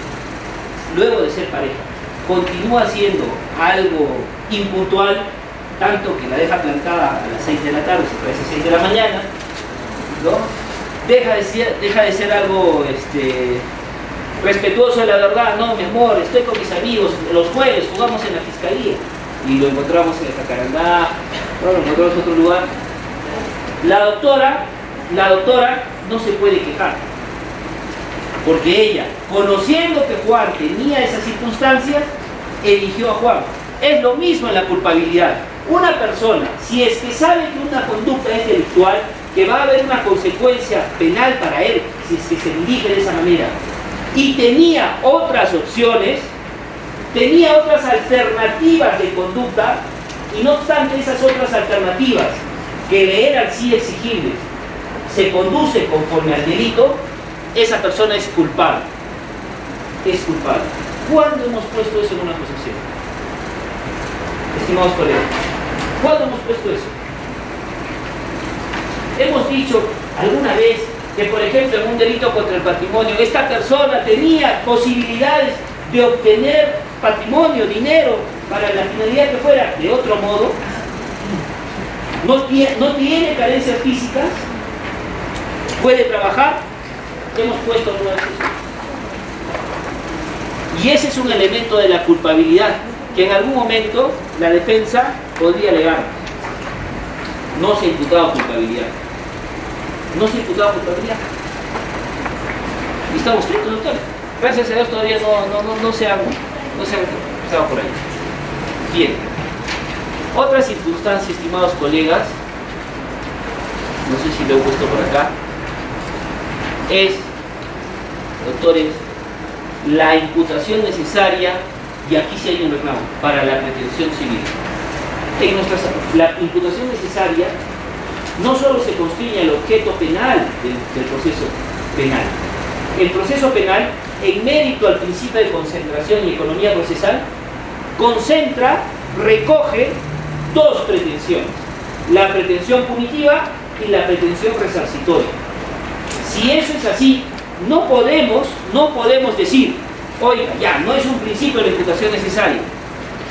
continúa haciendo algo impuntual, tanto que la deja plantada a las 6 de la tarde, se parece a 6 de la mañana, ¿no? Deja de ser algo respetuoso de la verdad. No, mi amor, estoy con mis amigos, los jueves jugamos en la fiscalía y lo encontramos en el Jacarandá, ¿no? Lo encontramos en otro lugar. La doctora no se puede quejar, porque ella, conociendo que Juan tenía esas circunstancias, eligió a Juan. Es lo mismo en la culpabilidad. Una persona, si es que sabe que una conducta es delictual, que va a haber una consecuencia penal para él, si es que se dirige de esa manera, y tenía otras opciones, tenía otras alternativas de conducta, y no obstante esas otras alternativas que le eran sí exigibles, se conduce conforme al delito, esa persona es culpable. Es culpable. ¿Cuándo hemos puesto eso en una acusación? Estimados colegas, ¿cuándo hemos puesto eso? Hemos dicho alguna vez que, por ejemplo, en un delito contra el patrimonio, esta persona tenía posibilidades de obtener patrimonio, dinero, para la finalidad que fuera. De otro modo, no tiene carencias físicas, puede trabajar. Hemos puesto una decisión. Y ese es un elemento de la culpabilidad que en algún momento la defensa podría alegar. No se ha imputado culpabilidad. No se ha imputado culpabilidad. Y estamos tristes, doctor. Gracias a Dios todavía no se han empezado por ahí. Bien. Otra circunstancia, estimados colegas, no sé si lo he puesto por acá, es, doctores, la imputación necesaria, y aquí sí hay un reclamo, para la pretensión civil. La imputación necesaria no solo se constriñe al objeto penal del proceso penal. El proceso penal, en mérito al principio de concentración y economía procesal, recoge dos pretensiones: la pretensión punitiva y la pretensión resarcitoria. Si eso es así, no podemos decir, oiga, ya, no es un principio de imputación necesaria,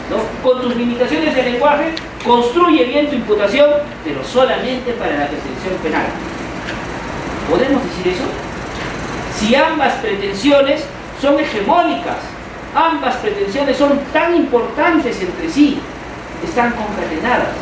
¿no? Con tus limitaciones de lenguaje, construye bien tu imputación, pero solamente para la pretensión penal. ¿Podemos decir eso? Si ambas pretensiones son hegemónicas, ambas pretensiones son tan importantes entre sí, están concatenadas.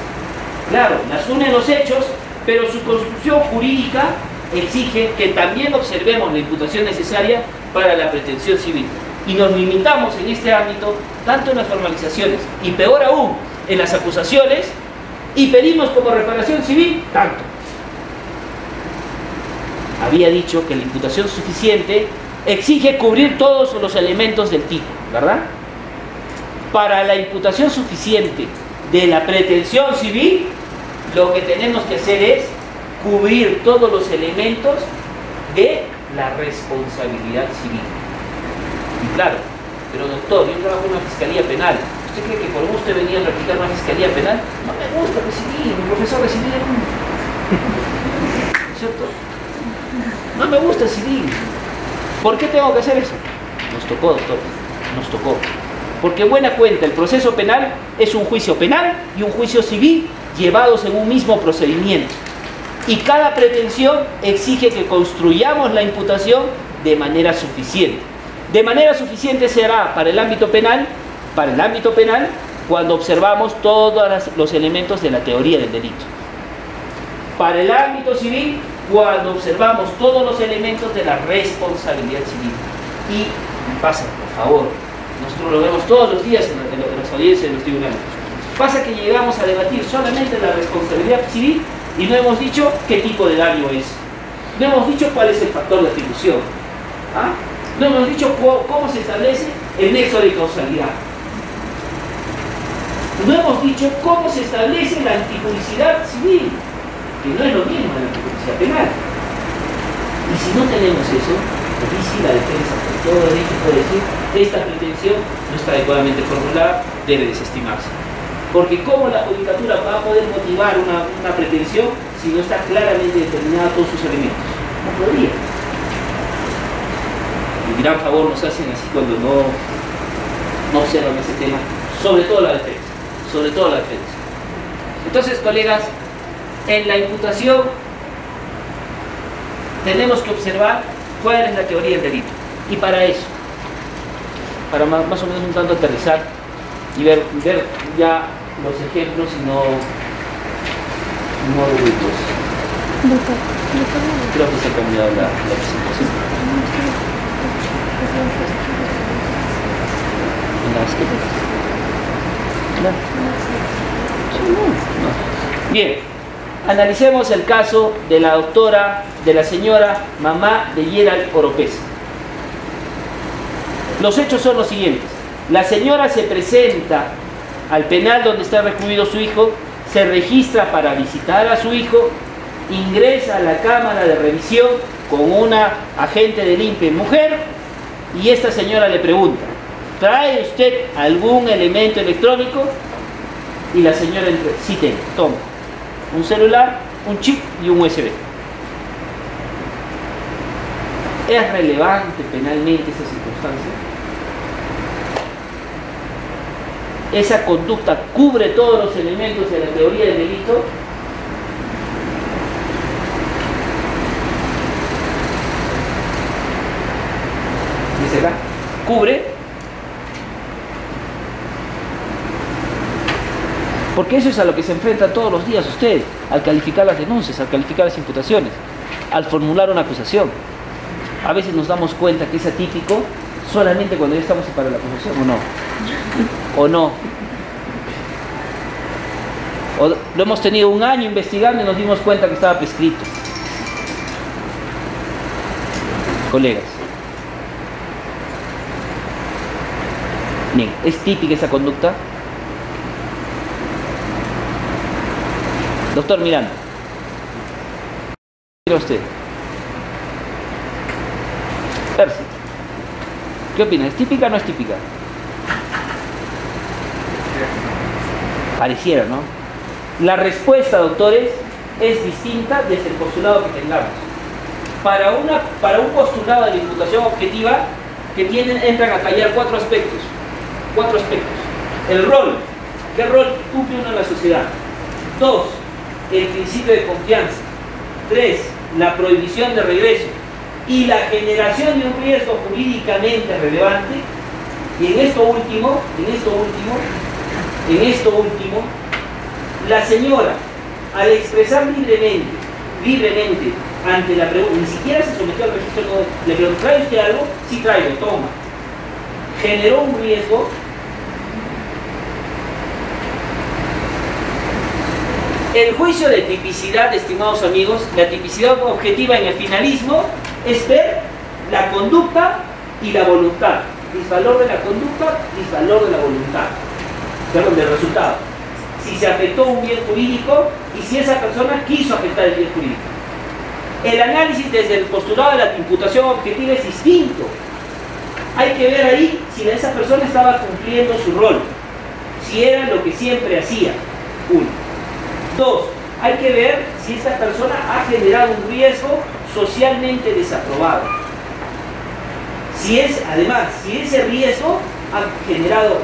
Claro, las unen los hechos, pero su construcción jurídica exige que también observemos la imputación necesaria para la pretensión civil. Y nos limitamos en este ámbito tanto en las formalizaciones y peor aún en las acusaciones, y pedimos como reparación civil tanto. Había dicho que la imputación suficiente exige cubrir todos los elementos del tipo, ¿verdad? Para la imputación suficiente de la pretensión civil, lo que tenemos que hacer es cubrir todos los elementos de la responsabilidad civil. Y claro, pero doctor, yo trabajo en una fiscalía penal. ¿Usted cree que por gusto he venido a practicar una fiscalía penal? No me gusta recibir, mi profesor recibir ¿cierto? No me gusta civil. ¿Por qué tengo que hacer eso? Nos tocó, doctor, nos tocó. Porque buena cuenta, el proceso penal es un juicio penal y un juicio civil llevados en un mismo procedimiento. Y cada pretensión exige que construyamos la imputación de manera suficiente. De manera suficiente será para el ámbito penal, cuando observamos todos los elementos de la teoría del delito. Para el ámbito civil, cuando observamos todos los elementos de la responsabilidad civil. Y pasa, por favor, nosotros lo vemos todos los días en las audiencias de los tribunales. Pasa que llegamos a debatir solamente la responsabilidad civil y no hemos dicho qué tipo de daño es. No hemos dicho cuál es el factor de atribución. ¿Ah? No hemos dicho cómo se establece el nexo de causalidad. No hemos dicho cómo se establece la antipublicidad civil, que no es lo mismo de la antipublicidad penal. Y si no tenemos eso, aquí sí la defensa, con todo derecho, puede decir, esta pretensión no está adecuadamente formulada, debe desestimarse. Porque ¿cómo la judicatura va a poder motivar una pretensión si no está claramente determinada todos sus elementos? No podría. Y gran favor nos hacen así cuando no observan ese tema, sobre todo la defensa. Sobre todo la defensa. Entonces, colegas, en la imputación tenemos que observar cuál es la teoría del delito. Y para eso, para más o menos un tanto aterrizar y ver ya los ejemplos y no ruidos. Creo que se ha cambiado la presentación. Bien, analicemos el caso de la señora mamá de Gerald Oropesa. Los hechos son los siguientes. La señora se presenta al penal donde está recluido su hijo, se registra para visitar a su hijo, ingresa a la cámara de revisión con una agente del INPE mujer y esta señora le pregunta: ¿trae usted algún elemento electrónico? Y la señora dice: sí tengo, toma, un celular, un chip y un USB. ¿Es relevante penalmente esa circunstancia? ¿Esa conducta cubre todos los elementos de la teoría del delito? Dice acá, ¿cubre? Porque eso es a lo que se enfrenta todos los días usted, al calificar las denuncias, al calificar las imputaciones, al formular una acusación. A veces nos damos cuenta que es atípico solamente cuando ya estamos para la acusación, ¿o no? ¿O no? O lo hemos tenido un año investigando y nos dimos cuenta que estaba prescrito. Colegas. Bien, ¿es típica esa conducta? Doctor Miranda, ¿qué opina usted? Percy, ¿qué opina? ¿Es típica o no es típica? Pareciera, ¿no? La respuesta, doctores, es distinta desde el postulado que tengamos. Para un postulado de la imputación objetiva que entran a callar cuatro aspectos. El rol. ¿Qué rol cumple uno en la sociedad? 2. El principio de confianza. 3. La prohibición de regreso. Y la generación de un riesgo jurídicamente relevante. Y en esto último, la señora, al expresar libremente ante la pregunta, ni siquiera se sometió al registro, le preguntó: ¿trae usted algo? Sí traigo, toma. Generó un riesgo. El juicio de tipicidad, estimados amigos, la tipicidad objetiva en el finalismo es ver la conducta y la voluntad. Disvalor de la conducta, disvalor de la voluntad. Perdón, del resultado. Si se afectó un bien jurídico y si esa persona quiso afectar el bien jurídico. El análisis desde el postulado de la imputación objetiva es distinto. Hay que ver ahí si esa persona estaba cumpliendo su rol, si era lo que siempre hacía. 1. 2. Hay que ver si esta persona ha generado un riesgo socialmente desaprobado. Si ese riesgo ha generado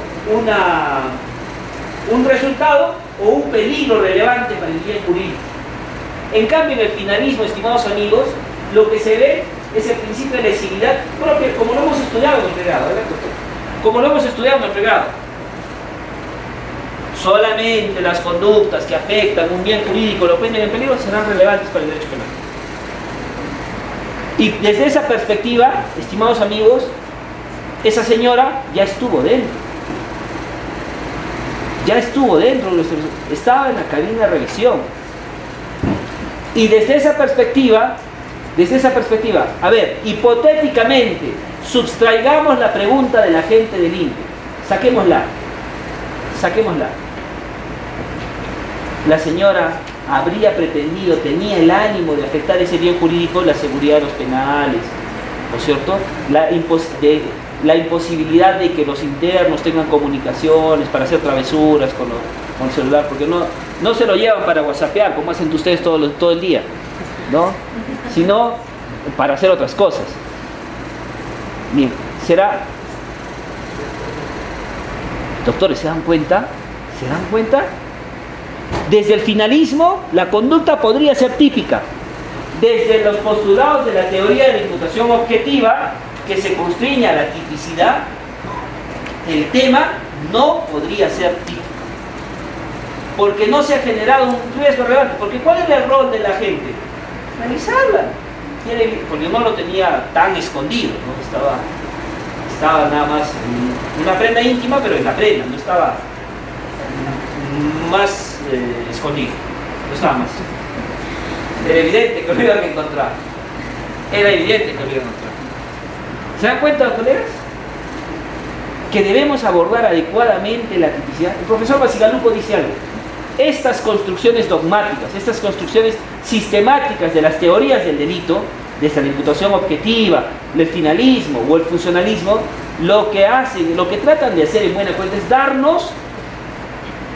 un resultado o un peligro relevante para el bien jurídico. En cambio, en el finalismo, estimados amigos, lo que se ve es el principio de lesividad propio, como lo hemos estudiado en el pregrado, ¿verdad, doctor? Como lo hemos estudiado en el pregrado. Solamente las conductas que afectan un bien jurídico lo ponen en peligro serán relevantes para el derecho penal. Y desde esa perspectiva, estimados amigos, esa señora ya estuvo dentro. Ya estuvo dentro, estaba en la cabina de revisión. Y desde esa perspectiva, a ver, hipotéticamente, substraigamos la pregunta del agente del INPE. Saquémosla. La señora habría pretendido, tenía el ánimo de afectar ese bien jurídico, la seguridad de los penales, ¿no es cierto? La imposibilidad de que los internos tengan comunicaciones para hacer travesuras con el celular, porque no se lo llevan para whatsappear, como hacen ustedes todo el día, ¿no? Sino para hacer otras cosas. Bien, será... Doctores, ¿se dan cuenta? ¿Se dan cuenta? Desde el finalismo, la conducta podría ser típica. Desde los postulados de la teoría de la imputación objetiva, que se constriña a la tipicidad, el tema no podría ser típico. Porque no se ha generado un riesgo relevante. Porque ¿cuál era el rol de la gente? Realizarla. Porque no lo tenía tan escondido, ¿no? Estaba nada más en una prenda íntima, pero en la prenda, no estaba más escondido, no estaba más. Era evidente que lo iban a encontrar. ¿Se dan cuenta, colegas? Que debemos abordar adecuadamente la tipicidad. El profesor Bacigalupo dice algo. Estas construcciones dogmáticas, estas construcciones sistemáticas de las teorías del delito, desde la imputación objetiva, el finalismo o el funcionalismo, lo que tratan de hacer en buena cuenta es darnos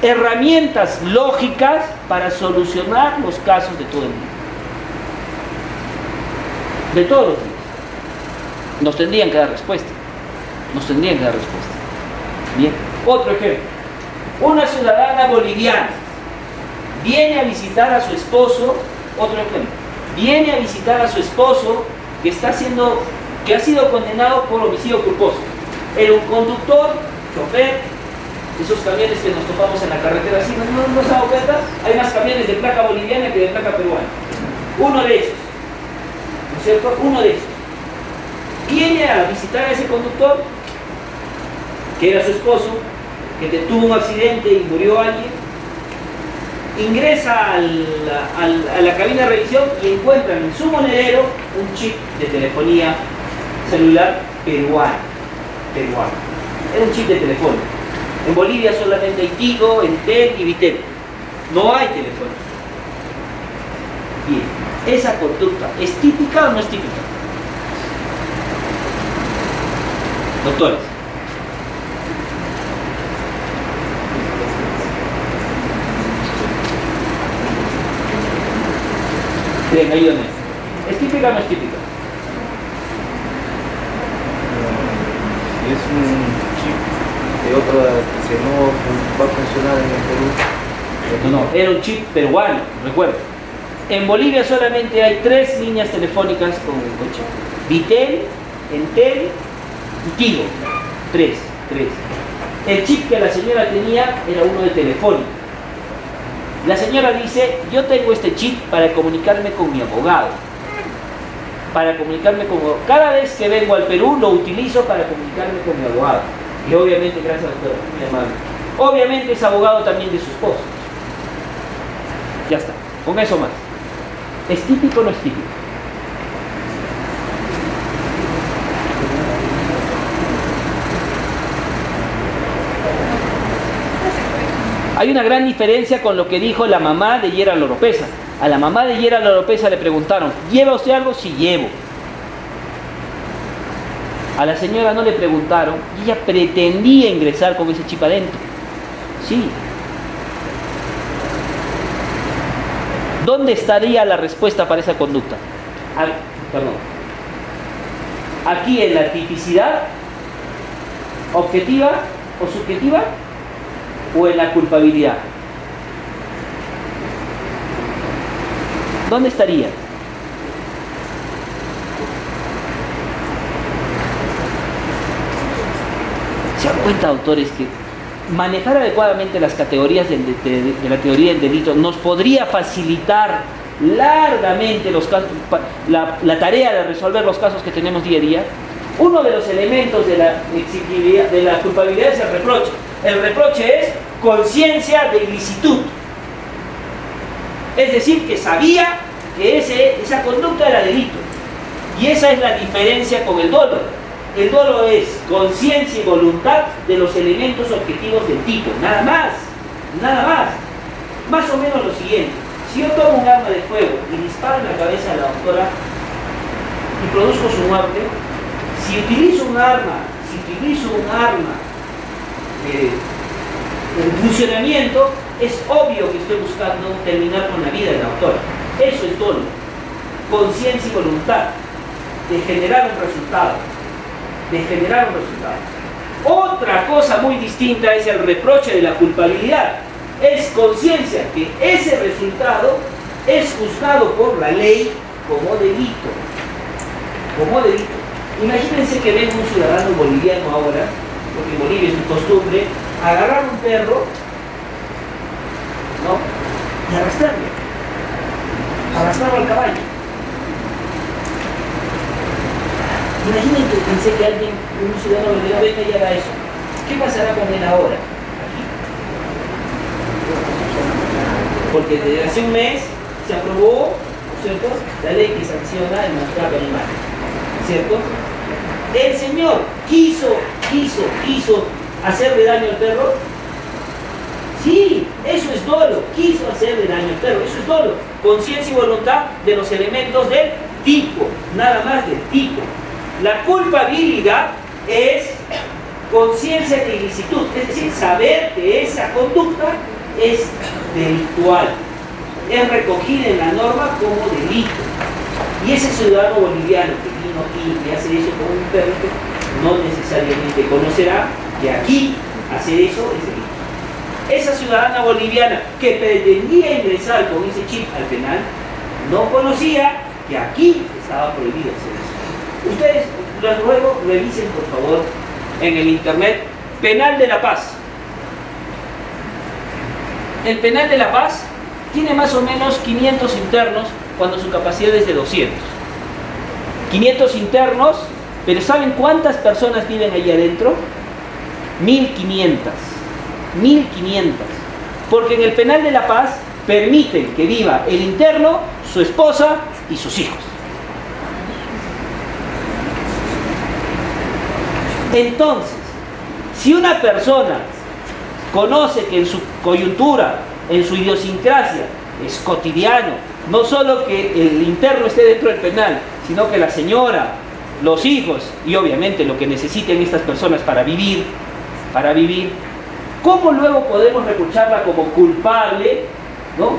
herramientas lógicas para solucionar los casos de todo el mundo. De todos los días. Nos tendrían que dar respuesta. Bien. Otro ejemplo. Una ciudadana boliviana viene a visitar a su esposo. Otro ejemplo. Viene a visitar a su esposo que ha sido condenado por homicidio culposo. Era un conductor, chofer, esos camiones que nos topamos en la carretera. ¿Sí? ¿No se ha dado cuenta? Hay más camiones de placa boliviana que de placa peruana. Uno de esos, ¿no es cierto? Uno de esos viene a visitar a ese conductor, que era su esposo, que tuvo un accidente y murió alguien. Ingresa a la cabina de revisión y encuentran en su monedero un chip de telefonía celular peruano. Era un chip de teléfono. En Bolivia solamente hay Tigo, Entel y Vitel. No hay teléfono. Bien, ¿esa conducta es típica o no es típica? Doctores. Bien, ayúdenme. ¿Es típica o no es típica? Es un chip de otra que no va a funcionar en el Perú. No, era un chip peruano, recuerdo. En Bolivia solamente hay 3 líneas telefónicas con chip. Vitel, Entel y Tigo. 3. El chip que la señora tenía era uno de Telefónica. La señora dice, yo tengo este chip para comunicarme con mi abogado. Cada vez que vengo al Perú lo utilizo para comunicarme con mi abogado. Y obviamente, gracias doctora, muy amable. Obviamente es abogado también de su esposo. Ya está, con eso más. ¿Es típico o no es típico? Hay una gran diferencia con lo que dijo la mamá de Gerald Oropesa. A la mamá de Gerald Oropesa le preguntaron, ¿lleva usted algo? Sí, llevo. A la señora no le preguntaron y ella pretendía ingresar con ese chip adentro. Sí. ¿Dónde estaría la respuesta para esa conducta? Aquí en la tipicidad objetiva o subjetiva, o en la culpabilidad. ¿Dónde estaría? ¿Se dan cuenta, autores, que manejar adecuadamente las categorías de la teoría del delito nos podría facilitar largamente la tarea de resolver los casos que tenemos día a día? Uno de los elementos de la exigibilidad, de la culpabilidad, es el reproche. El reproche es conciencia de ilicitud. Es decir, que sabía que esa conducta era delito. Y esa es la diferencia con el dolo. El dolo es conciencia y voluntad de los elementos objetivos del tipo. Nada más. Nada más. Más o menos lo siguiente. Si yo tomo un arma de fuego y disparo en la cabeza de la doctora y produzco su muerte, si utilizo un arma en funcionamiento, es obvio que estoy buscando terminar con la vida de la doctora. Eso es dolo. Conciencia y voluntad de generar un resultado. Otra cosa muy distinta es el reproche de la culpabilidad. Es conciencia que ese resultado es juzgado por la ley como delito. Imagínense que venga un ciudadano boliviano ahora, porque en Bolivia es una costumbre, agarrar un perro, ¿no?, y arrastrarlo al caballo. Imaginen que pensé que un ciudadano boliviano venga y haga eso. ¿Qué pasará con él ahora? Porque desde hace un mes se aprobó, ¿cierto?, la ley que sanciona el maltrato animal, ¿cierto? El señor quiso hacerle daño al perro. Sí, eso es dolo. Quiso hacerle daño al perro, eso es dolo. Conciencia y voluntad de los elementos del tipo, nada más del tipo. La culpabilidad es conciencia de ilicitud, es decir, saber que esa conducta es delictual, es recogida en la norma como delito. Y ese ciudadano boliviano que vino aquí y hace eso con un perrito, no necesariamente conocerá que aquí hacer eso es delito. Esa ciudadana boliviana que pretendía ingresar con ese chip al penal, no conocía que aquí estaba prohibido hacer eso. Ustedes, les ruego, revisen por favor en el internet Penal de La Paz. El Penal de La Paz tiene más o menos 500 internos cuando su capacidad es de 200. 500 internos, pero ¿saben cuántas personas viven allí adentro? 1500. 1500. Porque en el Penal de La Paz permiten que viva el interno, su esposa y sus hijos. Entonces, si una persona conoce que en su coyuntura, en su idiosincrasia, es cotidiano, no solo que el interno esté dentro del penal, sino que la señora, los hijos y obviamente lo que necesiten estas personas para vivir, ¿cómo luego podemos reprocharla como culpable, ¿no?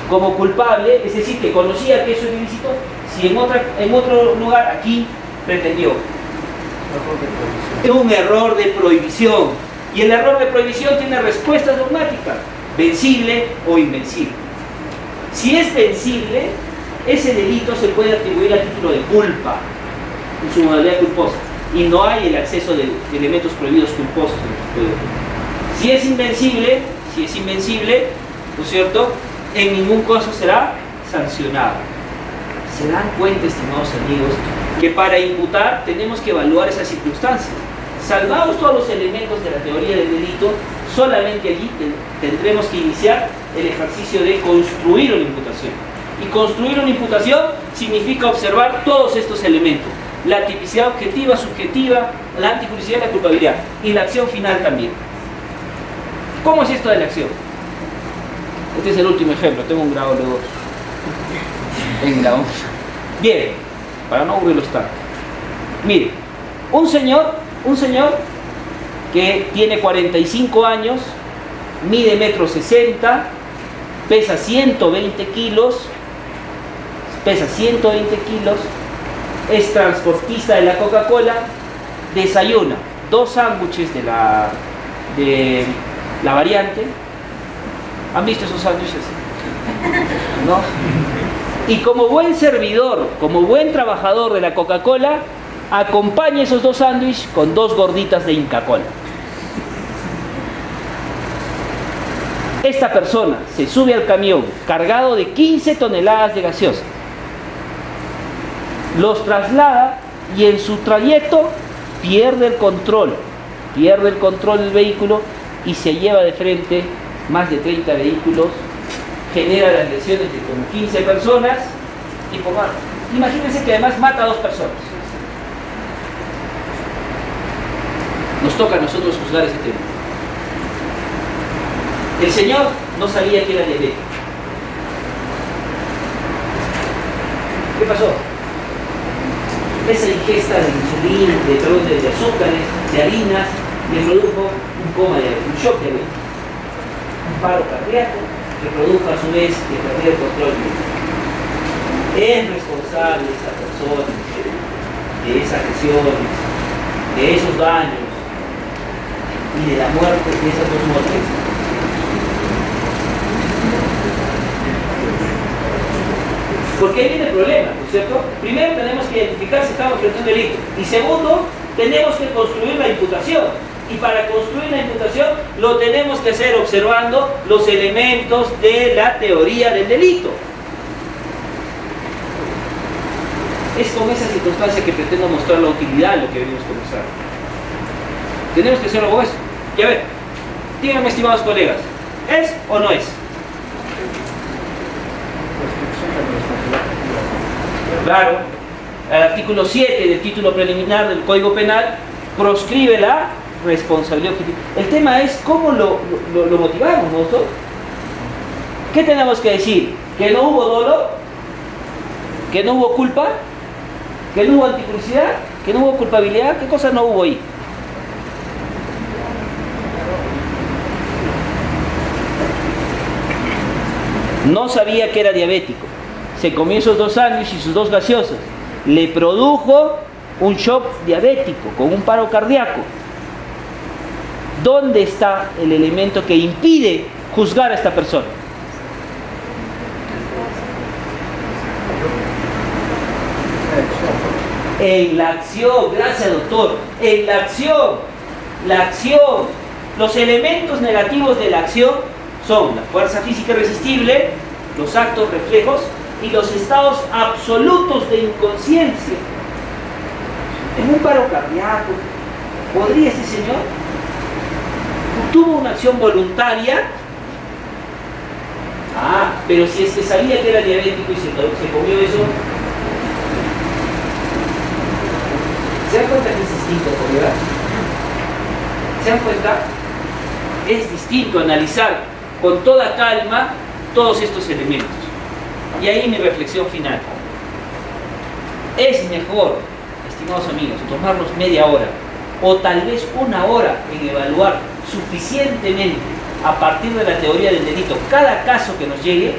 Como culpable, es decir, que conocía que eso es ilícito, si en otro lugar aquí pretendió? Es un error de prohibición. Y el error de prohibición tiene respuestas dogmáticas: vencible o invencible. Si es vencible, ese delito se puede atribuir a título de culpa, en su modalidad culposa, y no hay el acceso de elementos prohibidos culposos en el Código Penal. Si es invencible, ¿no es cierto?, en ningún caso será sancionado. ¿Se dan cuenta, estimados amigos, que para imputar tenemos que evaluar esas circunstancias? Salvados todos los elementos de la teoría del delito, solamente allí tendremos que iniciar el ejercicio de construir una imputación. Y construir una imputación significa observar todos estos elementos: la tipicidad objetiva, subjetiva, la antijuricidad y la culpabilidad, y la acción final también. ¿Cómo es esto de la acción? Este es el último ejemplo, tengo un grado luego en la 11. Bien, para no aburrirlos tanto. Mire, un señor que tiene 45 años, mide 1,60 m, pesa 120 kilos, es transportista de la Coca-Cola, desayuna 2 sándwiches de la variante. ¿Han visto esos sándwiches? ¿no? Y como buen servidor, como buen trabajador de la Coca-Cola, acompaña esos 2 sándwiches con 2 gorditas de Inca Kola. Esta persona se sube al camión cargado de 15 toneladas de gaseosa, los traslada y en su trayecto pierde el control del vehículo y se lleva de frente más de 30 vehículos, genera las lesiones de como 15 personas y por más. Imagínense que además mata a 2 personas. Nos toca a nosotros juzgar ese tema. El señor no sabía que era diabético. ¿Qué pasó? Esa ingesta de insulina, de azúcares, de harinas, le produjo un coma diabético, un shock diabético, un paro cardíaco que produjo a su vez que perdió el control. Es responsable esa persona de esas lesiones, de esos daños y de la muerte de esas 2 muertes. Porque ahí viene el problema, ¿no es cierto? Primero tenemos que identificar si estamos frente a un delito. Y segundo, tenemos que construir la imputación. Y para construir la imputación lo tenemos que hacer observando los elementos de la teoría del delito. Es con esa circunstancia que pretendo mostrar la utilidad de lo que venimos conversando. Tenemos que hacerlo con eso. Y a ver, díganme, estimados colegas, ¿es o no es? Claro, el artículo 7 del título preliminar del Código Penal proscribe la responsabilidad objetiva. El tema es cómo lo motivamos nosotros. ¿Qué tenemos que decir? ¿Que no hubo dolo? ¿Que no hubo culpa? ¿Que no hubo anticulpicidad? ¿Que no hubo culpabilidad? ¿Qué cosa no hubo ahí? No sabía que era diabético. Se comió esos 2 sándwiches y sus 2 gaseosas. Le produjo un shock diabético con un paro cardíaco. ¿Dónde está el elemento que impide juzgar a esta persona? En la acción, gracias doctor, en la acción, los elementos negativos de la acción son la fuerza física irresistible, los actos reflejos y los estados absolutos de inconsciencia. En un paro cardíaco, ¿podría este señor? ¿Tuvo una acción voluntaria? Pero si es que sabía que era diabético y se comió eso. ¿Se dan cuenta que es distinto, colega? ¿Se dan cuenta? Es distinto analizar con toda calma todos estos elementos. Y ahí mi reflexión final. Es mejor, estimados amigos, tomarnos media hora o tal vez 1 hora en evaluar suficientemente a partir de la teoría del delito cada caso que nos llegue,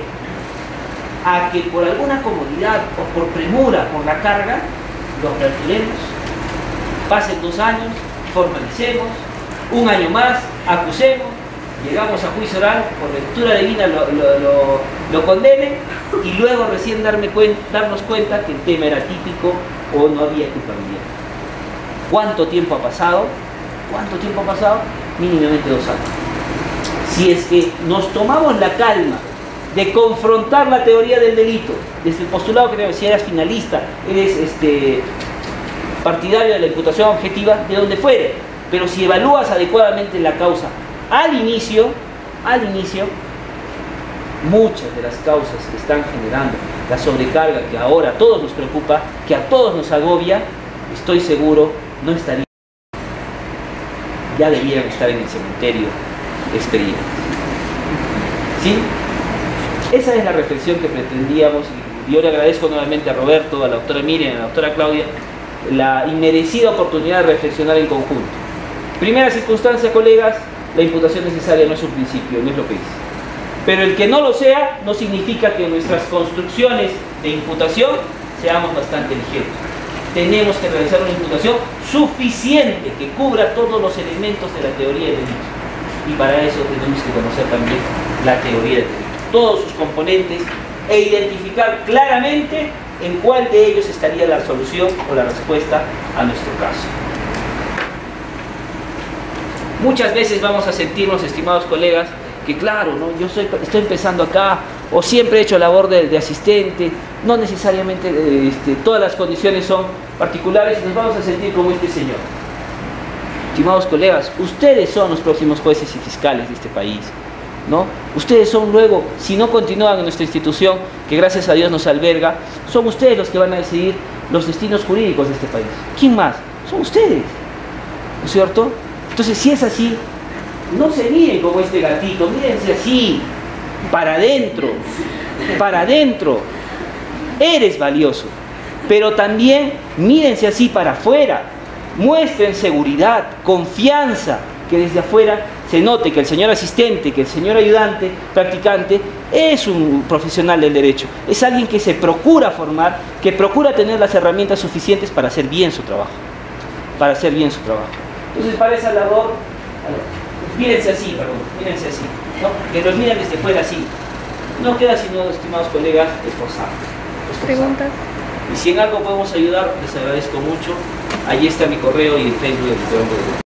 a que por alguna comodidad o por premura, por la carga, lo aperturemos, pasen 2 años, formalicemos, 1 año más, acusemos, llegamos a juicio oral, por lectura divina lo condenen y luego recién darnos cuenta que el tema era típico o no había culpabilidad. ¿Cuánto tiempo ha pasado? ¿Cuánto tiempo ha pasado? Mínimamente 2 años. Si es que nos tomamos la calma de confrontar la teoría del delito desde el postulado que si eres finalista, eres partidario de la imputación objetiva, de donde fuere, pero si evalúas adecuadamente la causa al inicio, muchas de las causas que están generando la sobrecarga que ahora a todos nos preocupa, que a todos nos agobia, estoy seguro, no estarían, ya debieran estar en el cementerio expedientes. ¿Sí? Esa es la reflexión que pretendíamos. Yo le agradezco nuevamente a Roberto, a la doctora Miriam, a la doctora Claudia, la inmerecida oportunidad de reflexionar en conjunto. Primera circunstancia, colegas, la imputación necesaria no es un principio, no es lo que es. Pero el que no lo sea no significa que nuestras construcciones de imputación seamos bastante ligeros. Tenemos que realizar una imputación suficiente que cubra todos los elementos de la teoría del delito. Y para eso tenemos que conocer también la teoría del delito, todos sus componentes e identificar claramente en cuál de ellos estaría la solución o la respuesta a nuestro caso. Muchas veces vamos a sentirnos, estimados colegas, que claro, ¿no? Yo estoy empezando acá, o siempre he hecho labor de asistente, no necesariamente todas las condiciones son particulares, y nos vamos a sentir como este señor. Estimados colegas, ustedes son los próximos jueces y fiscales de este país, ¿no? Ustedes son luego, si no continúan en nuestra institución, que gracias a Dios nos alberga, son ustedes los que van a decidir los destinos jurídicos de este país. ¿Quién más? Son ustedes, ¿no es cierto? Entonces, si es así, no se miren como este gatito, mírense así, para adentro, para adentro. Eres valioso, pero también mírense así para afuera. Muestren seguridad, confianza, que desde afuera se note que el señor asistente, que el señor ayudante, practicante, es un profesional del derecho. Es alguien que se procura formar, que procura tener las herramientas suficientes para hacer bien su trabajo. Para hacer bien su trabajo. Entonces, para esa labor, mírense así, mírense así, ¿no? Que los miren desde fuera así. No queda sino, estimados colegas, esforzarnos. Preguntas. Y si en algo podemos ayudar, les agradezco mucho. Ahí está mi correo y el Facebook.